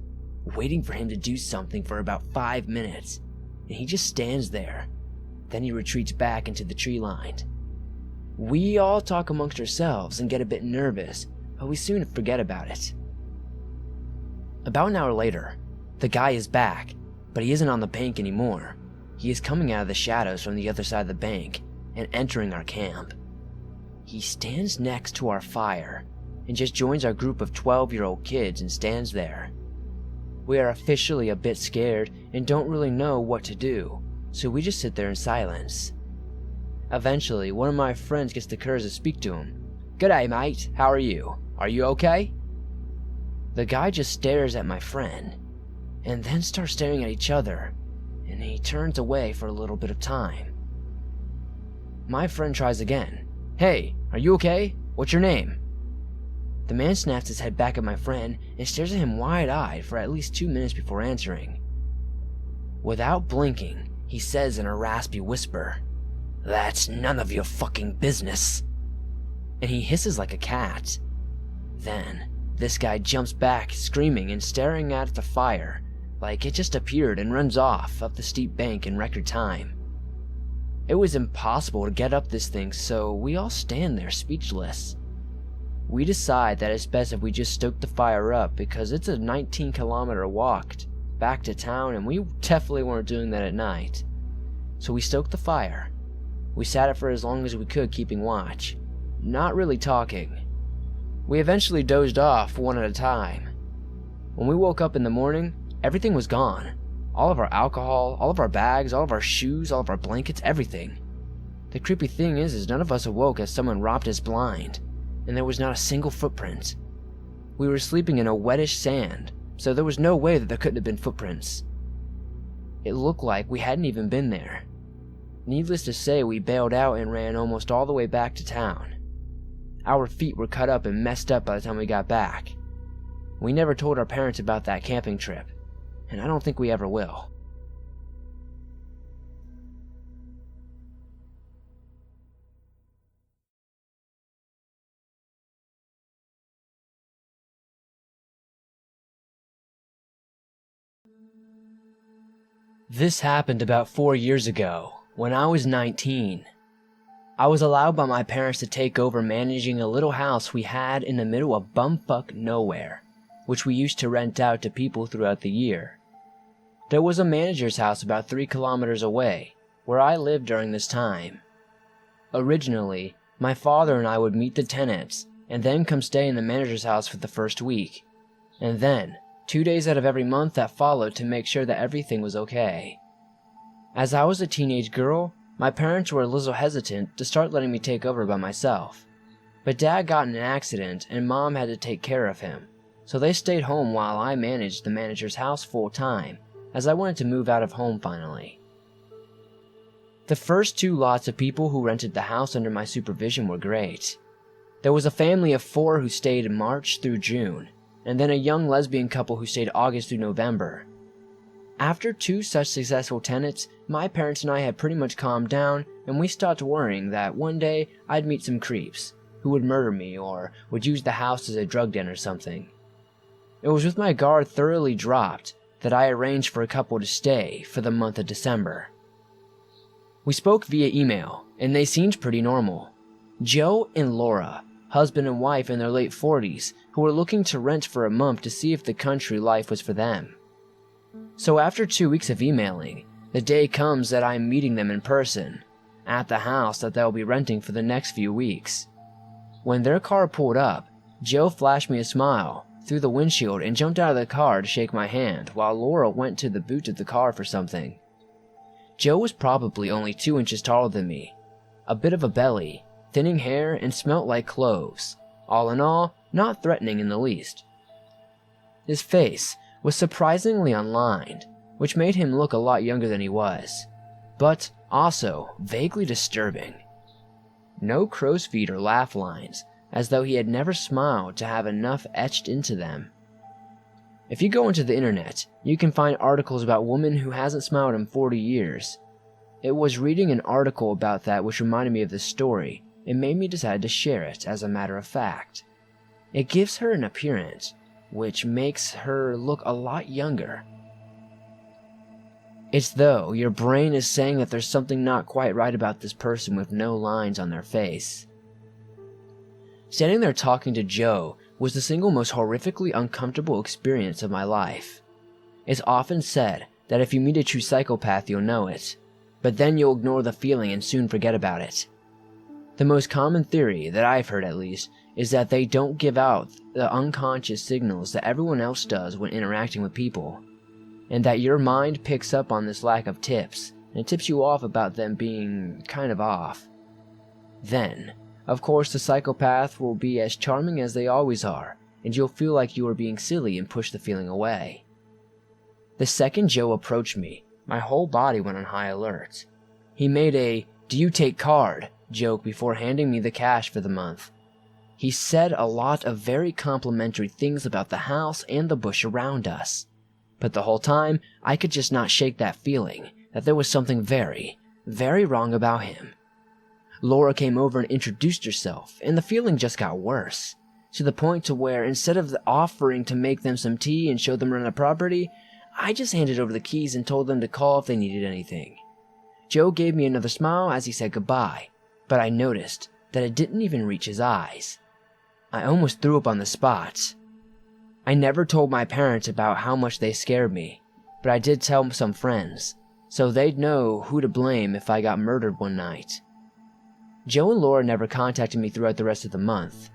waiting for him to do something for about 5 minutes, and he just stands there. Then he retreats back into the tree line. We all talk amongst ourselves and get a bit nervous, but we soon forget about it. About an hour later, the guy is back, but he isn't on the bank anymore. He is coming out of the shadows from the other side of the bank and entering our camp. He stands next to our fire and just joins our group of 12-year-old kids and stands there. We are officially a bit scared and don't really know what to do, so we just sit there in silence. Eventually, one of my friends gets the courage to speak to him. "G'day, mate. How are you? Are you okay?" The guy just stares at my friend, and then starts staring at each other, and he turns away for a little bit of time. My friend tries again. "Hey, are you okay? What's your name?" The man snaps his head back at my friend and stares at him wide-eyed for at least 2 minutes before answering. Without blinking, he says in a raspy whisper, "That's none of your fucking business." And he hisses like a cat. Then, this guy jumps back, screaming and staring at the fire like it just appeared, and runs off up the steep bank in record time. It was impossible to get up this thing, so we all stand there speechless. We decide that it's best if we just stoke the fire up because it's a 19-kilometer walk back to town and we definitely weren't doing that at night. So we stoked the fire. We sat it for as long as we could, keeping watch, not really talking. We eventually dozed off one at a time. When we woke up in the morning, everything was gone. All of our alcohol, all of our bags, all of our shoes, all of our blankets, everything. The creepy thing is none of us awoke as someone robbed us blind, and there was not a single footprint. We were sleeping in a wettish sand, so there was no way that there couldn't have been footprints. It looked like we hadn't even been there. Needless to say, we bailed out and ran almost all the way back to town. Our feet were cut up and messed up by the time we got back. We never told our parents about that camping trip, and I don't think we ever will. This happened about 4 years ago, when I was 19. I was allowed by my parents to take over managing a little house we had in the middle of bumfuck nowhere, which we used to rent out to people throughout the year. There was a manager's house about 3 kilometers away, where I lived during this time. Originally, my father and I would meet the tenants, and then come stay in the manager's house for the first week, and then 2 days out of every month that followed to make sure that everything was okay. As I was a teenage girl, my parents were a little hesitant to start letting me take over by myself. But Dad got in an accident and Mom had to take care of him, so they stayed home while I managed the manager's house full time, as I wanted to move out of home finally. The first 2 lots of people who rented the house under my supervision were great. There was a family of 4 who stayed in March through June, and then a young lesbian couple who stayed August through November. After 2 such successful tenants, my parents and I had pretty much calmed down, and we stopped worrying that one day I'd meet some creeps who would murder me or would use the house as a drug den or something. It was with my guard thoroughly dropped that I arranged for a couple to stay for the month of December. We spoke via email, and they seemed pretty normal. Joe and Laura, husband and wife in their late 40s, who were looking to rent for a month to see if the country life was for them. So after 2 weeks of emailing, the day comes that I'm meeting them in person, at the house that they'll be renting for the next few weeks. When their car pulled up, Joe flashed me a smile through the windshield and jumped out of the car to shake my hand while Laura went to the boot of the car for something. Joe was probably only 2 inches taller than me, a bit of a belly, thinning hair, and smelt like cloves. All in all, not threatening in the least. His face was surprisingly unlined, which made him look a lot younger than he was, but also vaguely disturbing. No crow's feet or laugh lines, as though he had never smiled to have enough etched into them. If you go into the internet, you can find articles about women who hasn't smiled in 40 years. It was reading an article about that which reminded me of this story and made me decide to share it as a matter of fact. It gives her an appearance which makes her look a lot younger. It's though your brain is saying that there's something not quite right about this person with no lines on their face. Standing there talking to Joe was the single most horrifically uncomfortable experience of my life. It's often said that if you meet a true psychopath you'll know it, but then you'll ignore the feeling and soon forget about it. The most common theory, that I've heard at least, is that they don't give out the unconscious signals that everyone else does when interacting with people, and that your mind picks up on this lack of tips, and tips you off about them being kind of off. Then, of course, the psychopath will be as charming as they always are, and you'll feel like you are being silly and push the feeling away. The second Joe approached me, my whole body went on high alert. He made a "do you take card" joke before handing me the cash for the month. He said a lot of very complimentary things about the house and the bush around us, but the whole time I could just not shake that feeling that there was something very, very wrong about him. Laura came over and introduced herself, and the feeling just got worse, to the point to where instead of offering to make them some tea and show them around the property, I just handed over the keys and told them to call if they needed anything. Joe gave me another smile as he said goodbye, but I noticed that it didn't even reach his eyes. I almost threw up on the spot. I never told my parents about how much they scared me, but I did tell some friends, so they'd know who to blame if I got murdered one night. Joe and Laura never contacted me throughout the rest of the month.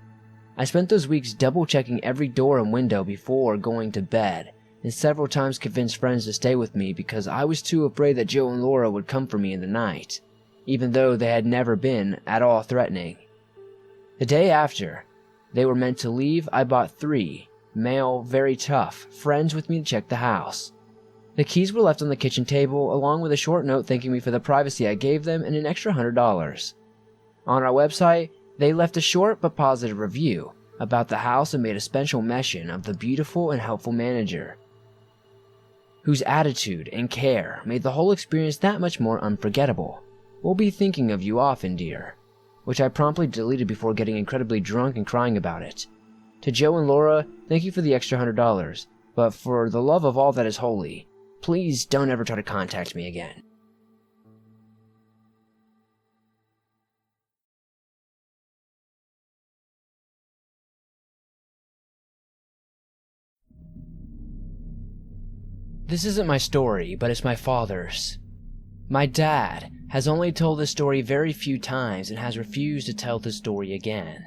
I spent those weeks double-checking every door and window before going to bed, and several times convinced friends to stay with me because I was too afraid that Joe and Laura would come for me in the night, even though they had never been at all threatening. The day after they were meant to leave, I bought 3 male, very tough friends with me to check the house. The keys were left on the kitchen table, along with a short note thanking me for the privacy I gave them and an extra $100. On our website, they left a short but positive review about the house and made a special mention of the beautiful and helpful manager, whose attitude and care made the whole experience that much more unforgettable. "We'll be thinking of you often, dear," which I promptly deleted before getting incredibly drunk and crying about it. To Joe and Laura, thank you for the extra $100, but for the love of all that is holy, please don't ever try to contact me again. This isn't my story, but it's my father's. My dad has only told this story very few times and has refused to tell this story again.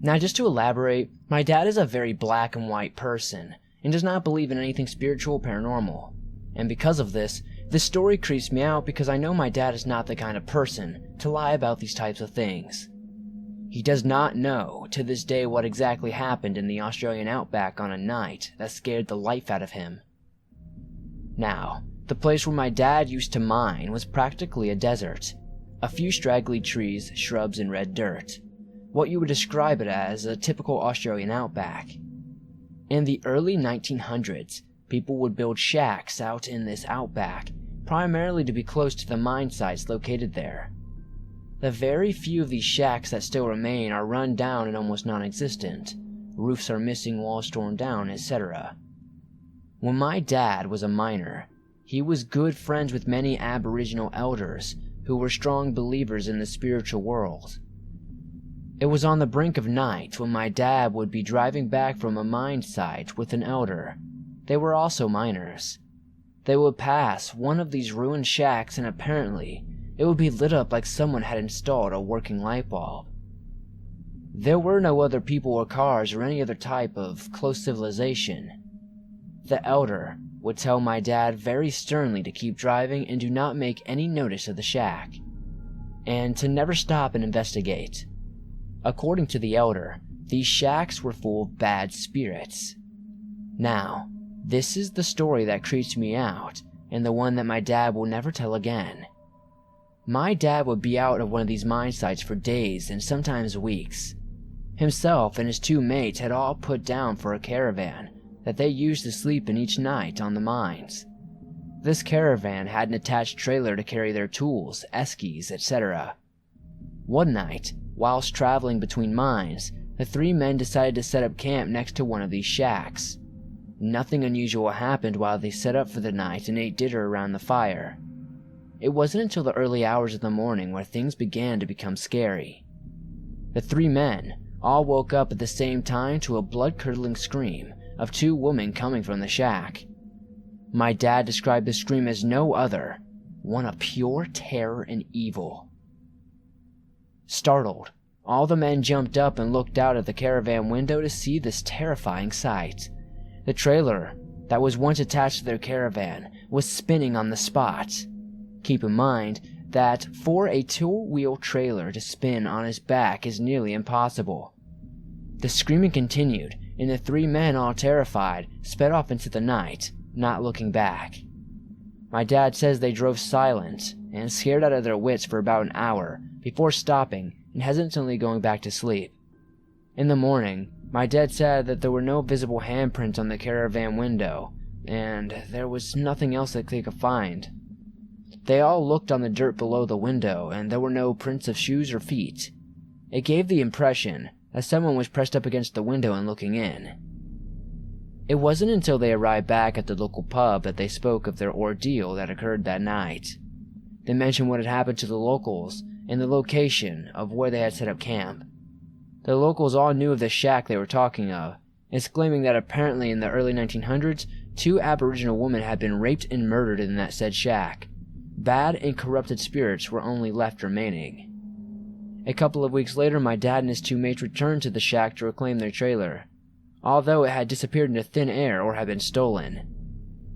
Now, just to elaborate, my dad is a very black and white person and does not believe in anything spiritual or paranormal. And because of this story creeps me out because I know my dad is not the kind of person to lie about these types of things. He does not know to this day what exactly happened in the Australian outback on a night that scared the life out of him. Now, the place where my dad used to mine was practically a desert. A few straggly trees, shrubs, and red dirt. What you would describe it as a typical Australian outback. In the early 1900s, people would build shacks out in this outback, primarily to be close to the mine sites located there. The very few of these shacks that still remain are run down and almost non-existent. Roofs are missing, walls torn down, etc. When my dad was a miner, he was good friends with many Aboriginal elders who were strong believers in the spiritual world. It was on the brink of night when my dad would be driving back from a mine site with an elder. They were also miners. They would pass one of these ruined shacks and apparently it would be lit up like someone had installed a working light bulb. There were no other people or cars or any other type of close civilization. The elder would tell my dad very sternly to keep driving and do not make any notice of the shack, and to never stop and investigate. According to the elder, these shacks were full of bad spirits. Now, this is the story that creeps me out, and the one that my dad will never tell again. My dad would be out of one of these mine sites for days and sometimes weeks. Himself and his two mates had all put down for a caravan that they used to sleep in each night on the mines. This caravan had an attached trailer to carry their tools, eskies, etc. One night, whilst traveling between mines, the three men decided to set up camp next to one of these shacks. Nothing unusual happened while they set up for the night and ate dinner around the fire. It wasn't until the early hours of the morning where things began to become scary. The three men all woke up at the same time to a blood-curdling scream of two women coming from the shack. My dad described the scream as no other, one of pure terror and evil. Startled, all the men jumped up and looked out at the caravan window to see this terrifying sight. The trailer that was once attached to their caravan was spinning on the spot. Keep in mind that for a two-wheel trailer to spin on its back is nearly impossible. The screaming continued, and the three men, all terrified, sped off into the night, not looking back. My dad says they drove silent and scared out of their wits for about an hour before stopping and hesitantly going back to sleep. In the morning, my dad said that there were no visible handprints on the caravan window, and there was nothing else that they could find. They all looked on the dirt below the window, and there were no prints of shoes or feet. It gave the impression that someone was pressed up against the window and looking in. It wasn't until they arrived back at the local pub that they spoke of their ordeal that occurred that night. They mentioned what had happened to the locals and the location of where they had set up camp. The locals all knew of the shack they were talking of, exclaiming that apparently in the early 1900s, 2 Aboriginal women had been raped and murdered in that said shack. Bad and corrupted spirits were only left remaining. A couple of weeks later, my dad and his 2 mates returned to the shack to reclaim their trailer, although it had disappeared into thin air or had been stolen.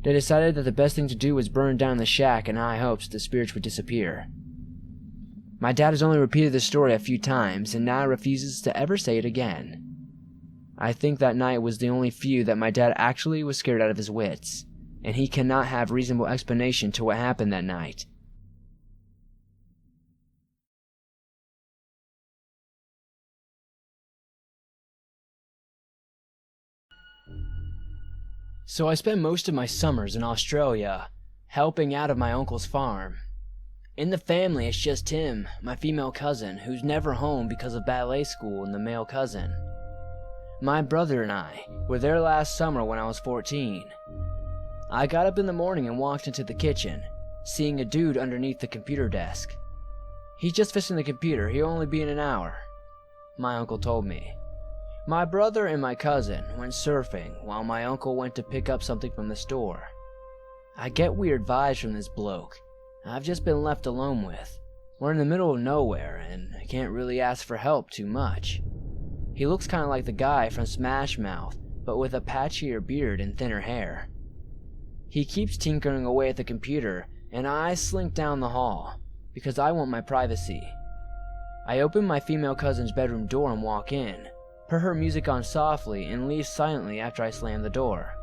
They decided that the best thing to do was burn down the shack in high hopes the spirits would disappear. My dad has only repeated this story a few times and now refuses to ever say it again. I think that night was the only few that my dad actually was scared out of his wits, and he cannot have reasonable explanation to what happened that night. So I spent most of my summers in Australia, helping out at my uncle's farm. In the family, it's just him, my female cousin, who's never home because of ballet school, and the male cousin. My brother and I were there last summer when I was 14. I got up in the morning and walked into the kitchen, seeing a dude underneath the computer desk. He's just fixing the computer, he'll only be in an hour, my uncle told me. My brother and my cousin went surfing while my uncle went to pick up something from the store. I get weird vibes from this bloke I've just been left alone with. We're in the middle of nowhere and I can't really ask for help too much. He looks kind of like the guy from Smash Mouth, but with a patchier beard and thinner hair. He keeps tinkering away at the computer and I slink down the hall because I want my privacy. I open my female cousin's bedroom door and walk in, put her music on softly, and leave silently after I slam the door.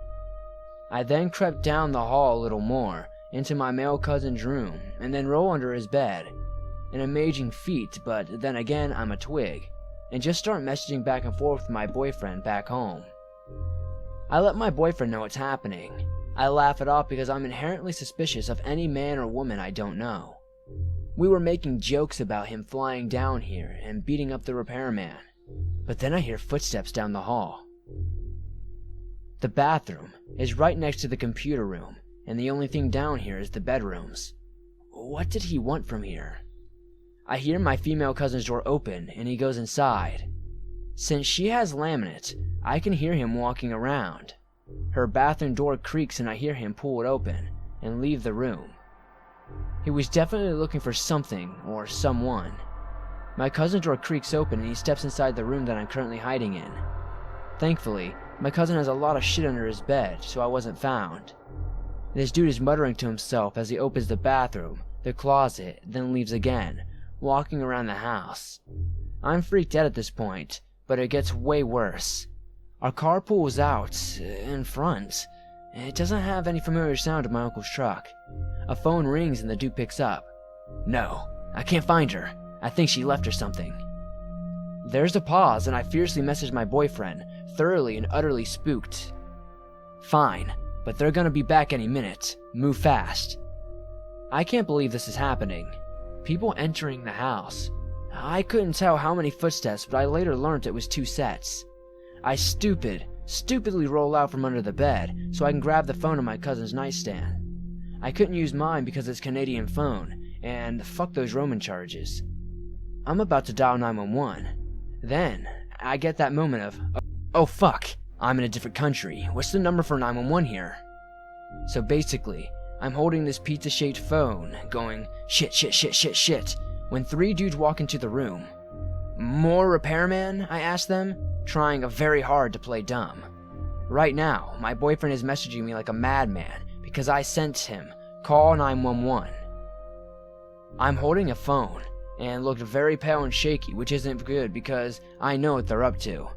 I then crept down the hall a little more, into my male cousin's room, and then roll under his bed. An amazing feat, but then again I'm a twig, and just start messaging back and forth with my boyfriend back home. I let my boyfriend know what's happening. I laugh it off because I'm inherently suspicious of any man or woman I don't know. We were making jokes about him flying down here and beating up the repairman. But then I hear footsteps down the hall. The bathroom is right next to the computer room, and the only thing down here is the bedrooms. What did he want from here? I hear my female cousin's door open, and he goes inside. Since she has laminate, I can hear him walking around. Her bathroom door creaks and I hear him pull it open and leave the room. He was definitely looking for something or someone. My cousin's door creaks open and he steps inside the room that I'm currently hiding in. Thankfully, my cousin has a lot of shit under his bed, so I wasn't found. This dude is muttering to himself as he opens the bathroom, the closet, then leaves again, walking around the house. I'm freaked out at this point, but it gets way worse. Our car pulls out in front. It doesn't have any familiar sound of my uncle's truck. A phone rings and the dude picks up. No, I can't find her. I think she left or something. There's a pause and I fiercely message my boyfriend, thoroughly and utterly spooked. Fine, but they're gonna be back any minute. Move fast. I can't believe this is happening. People entering the house. I couldn't tell how many footsteps, but I later learned it was 2 sets. I stupidly roll out from under the bed so I can grab the phone on my cousin's nightstand. I couldn't use mine because it's a Canadian phone, and fuck those roaming charges. I'm about to dial 911. Then, I get that moment of, oh fuck, I'm in a different country. What's the number for 911 here? So basically, I'm holding this pizza-shaped phone, going shit, when 3 dudes walk into the room. More repairman? I ask them, trying very hard to play dumb. Right now, my boyfriend is messaging me like a madman because I sent him, call 911. I'm holding a phone and looked very pale and shaky, which isn't good because I know what they're up to.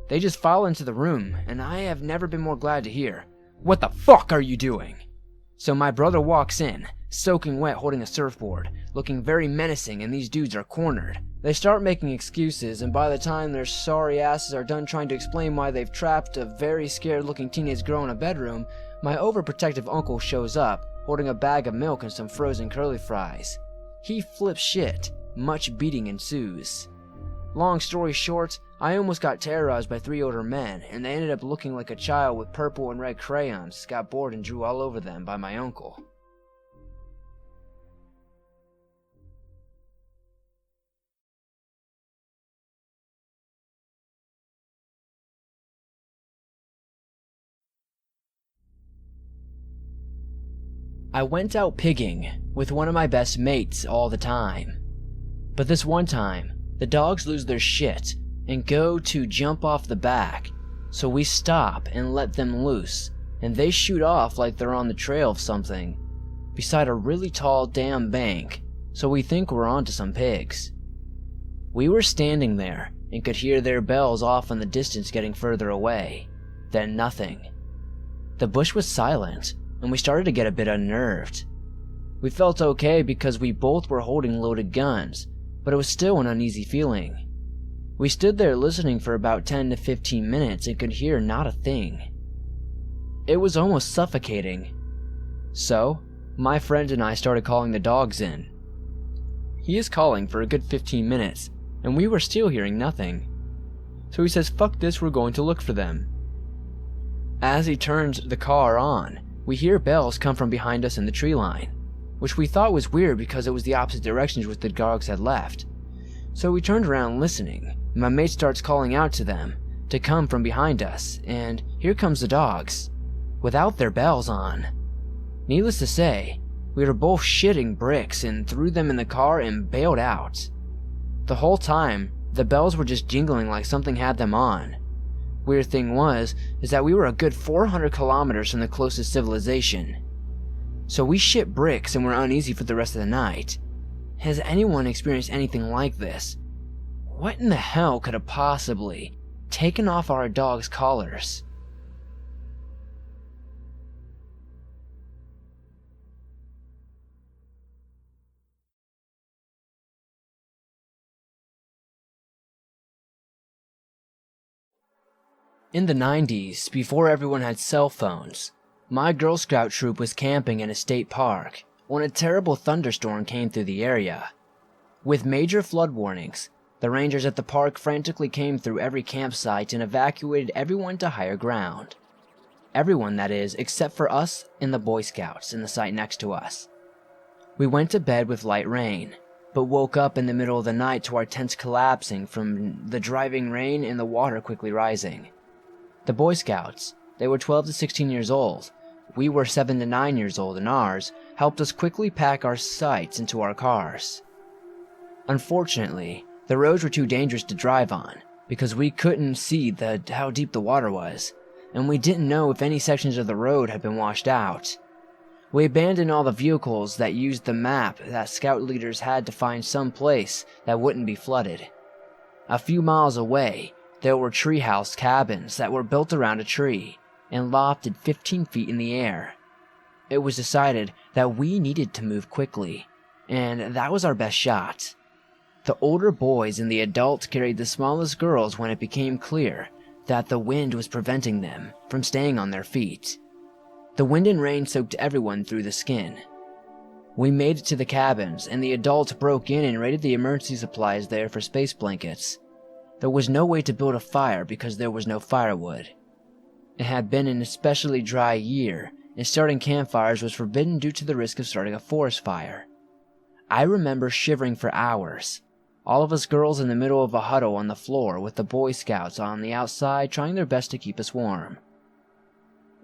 They just fall into the room, and I have never been more glad to hear, "What the fuck are you doing?" So my brother walks in, soaking wet, holding a surfboard, looking very menacing, and these dudes are cornered. They start making excuses, and by the time their sorry asses are done trying to explain why they've trapped a very scared-looking teenage girl in a bedroom, my overprotective uncle shows up, holding a bag of milk and some frozen curly fries. He flips shit. Much beating ensues. Long story short, I almost got terrorized by 3 older men, and they ended up looking like a child with purple and red crayons, got bored and drew all over them by my uncle. I went out pigging with one of my best mates all the time. But this one time, the dogs lose their shit and go to jump off the back, so we stop and let them loose, and they shoot off like they're on the trail of something, beside a really tall damn bank, so we think we're onto some pigs. We were standing there and could hear their bells off in the distance getting further away, then nothing. The bush was silent, and we started to get a bit unnerved. We felt okay because we both were holding loaded guns, but it was still an uneasy feeling. We stood there listening for about 10 to 15 minutes and could hear not a thing. It was almost suffocating. So, my friend and I started calling the dogs in. He is calling for a good 15 minutes, and we were still hearing nothing. So he says, fuck this, we're going to look for them. As he turns the car on, we hear bells come from behind us in the tree line, which we thought was weird because it was the opposite directions which the dogs had left. So we turned around listening, and my mate starts calling out to them to come from behind us, and here comes the dogs, without their bells on. Needless to say, we were both shitting bricks and threw them in the car and bailed out. The whole time, the bells were just jingling like something had them on. Weird thing is that we were a good 400 kilometers from the closest civilization. So we shit bricks and were uneasy for the rest of the night. Has anyone experienced anything like this? What in the hell could have possibly taken off our dog's collars? In the 90s, before everyone had cell phones, my Girl Scout troop was camping in a state park when a terrible thunderstorm came through the area. With major flood warnings, the rangers at the park frantically came through every campsite and evacuated everyone to higher ground. Everyone, that is, except for us and the Boy Scouts in the site next to us. We went to bed with light rain, but woke up in the middle of the night to our tents collapsing from the driving rain and the water quickly rising. The Boy Scouts, they were 12 to 16 years old, we were 7 to 9 years old, and ours helped us quickly pack our sites into our cars. Unfortunately, the roads were too dangerous to drive on, because we couldn't see how deep the water was, and we didn't know if any sections of the road had been washed out. We abandoned all the vehicles that used the map that scout leaders had to find some place that wouldn't be flooded. A few miles away, there were treehouse cabins that were built around a tree and lofted 15 feet in the air. It was decided that we needed to move quickly, and that was our best shot. The older boys and the adults carried the smallest girls when it became clear that the wind was preventing them from staying on their feet. The wind and rain soaked everyone through the skin. We made it to the cabins, and the adults broke in and raided the emergency supplies there for space blankets. There was no way to build a fire because there was no firewood. It had been an especially dry year, and starting campfires was forbidden due to the risk of starting a forest fire. I remember shivering for hours, all of us girls in the middle of a huddle on the floor with the Boy Scouts on the outside trying their best to keep us warm.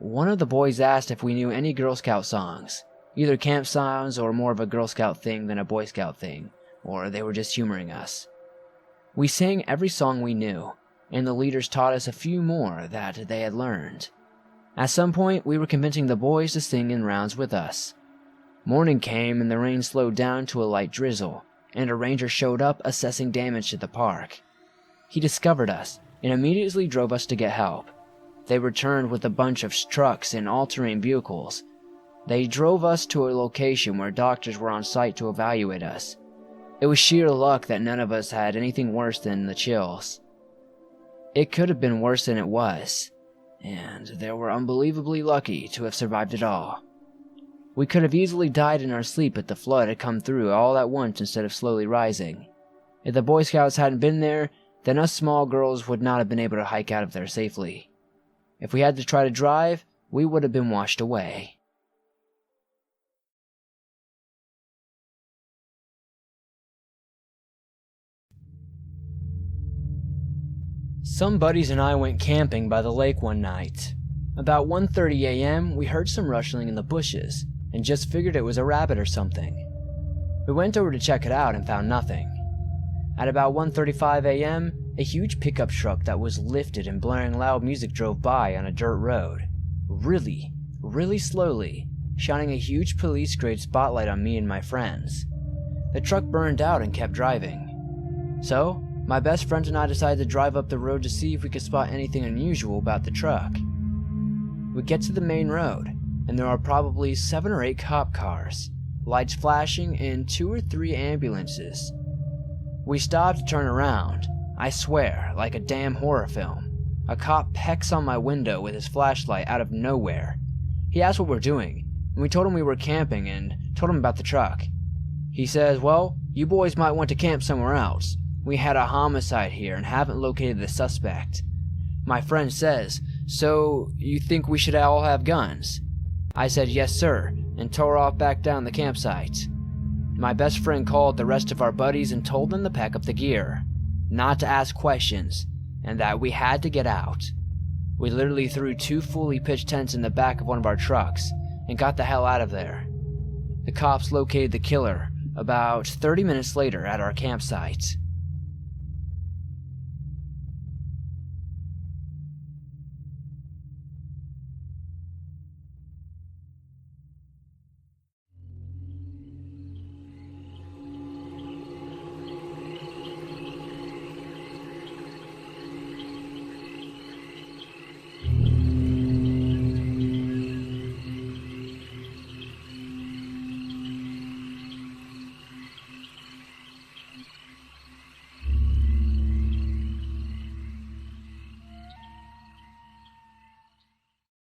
One of the boys asked if we knew any Girl Scout songs, either camp songs or more of a Girl Scout thing than a Boy Scout thing, or they were just humoring us. We sang every song we knew, and the leaders taught us a few more that they had learned. At some point, we were convincing the boys to sing in rounds with us. Morning came and the rain slowed down to a light drizzle, and a ranger showed up assessing damage to the park. He discovered us and immediately drove us to get help. They returned with a bunch of trucks and all-terrain vehicles. They drove us to a location where doctors were on site to evaluate us. It was sheer luck that none of us had anything worse than the chills. It could have been worse than it was, and they were unbelievably lucky to have survived it all. We could have easily died in our sleep if the flood had come through all at once instead of slowly rising. If the Boy Scouts hadn't been there, then us small girls would not have been able to hike out of there safely. If we had to try to drive, we would have been washed away. Some buddies and I went camping by the lake one night. About 1:30 a.m., we heard some rustling in the bushes and just figured it was a rabbit or something. We went over to check it out and found nothing. At about 1:35 a.m., a huge pickup truck that was lifted and blaring loud music drove by on a dirt road. Really, really slowly, shining a huge police-grade spotlight on me and my friends. The truck burned out and kept driving. So, my best friend and I decided to drive up the road to see if we could spot anything unusual about the truck. We get to the main road, and there are probably 7 or 8 cop cars, lights flashing, and 2 or 3 ambulances. We stop to turn around. I swear, like a damn horror film. A cop pecks on my window with his flashlight out of nowhere. He asked what we're doing, and we told him we were camping and told him about the truck. He says, "Well, you boys might want to camp somewhere else. We had a homicide here and haven't located the suspect." My friend says, "So, you think we should all have guns?" I said, "Yes, sir," and tore off back down the campsite. My best friend called the rest of our buddies and told them to pack up the gear, not to ask questions, and that we had to get out. We literally threw 2 fully pitched tents in the back of one of our trucks and got the hell out of there. The cops located the killer about 30 minutes later at our campsite.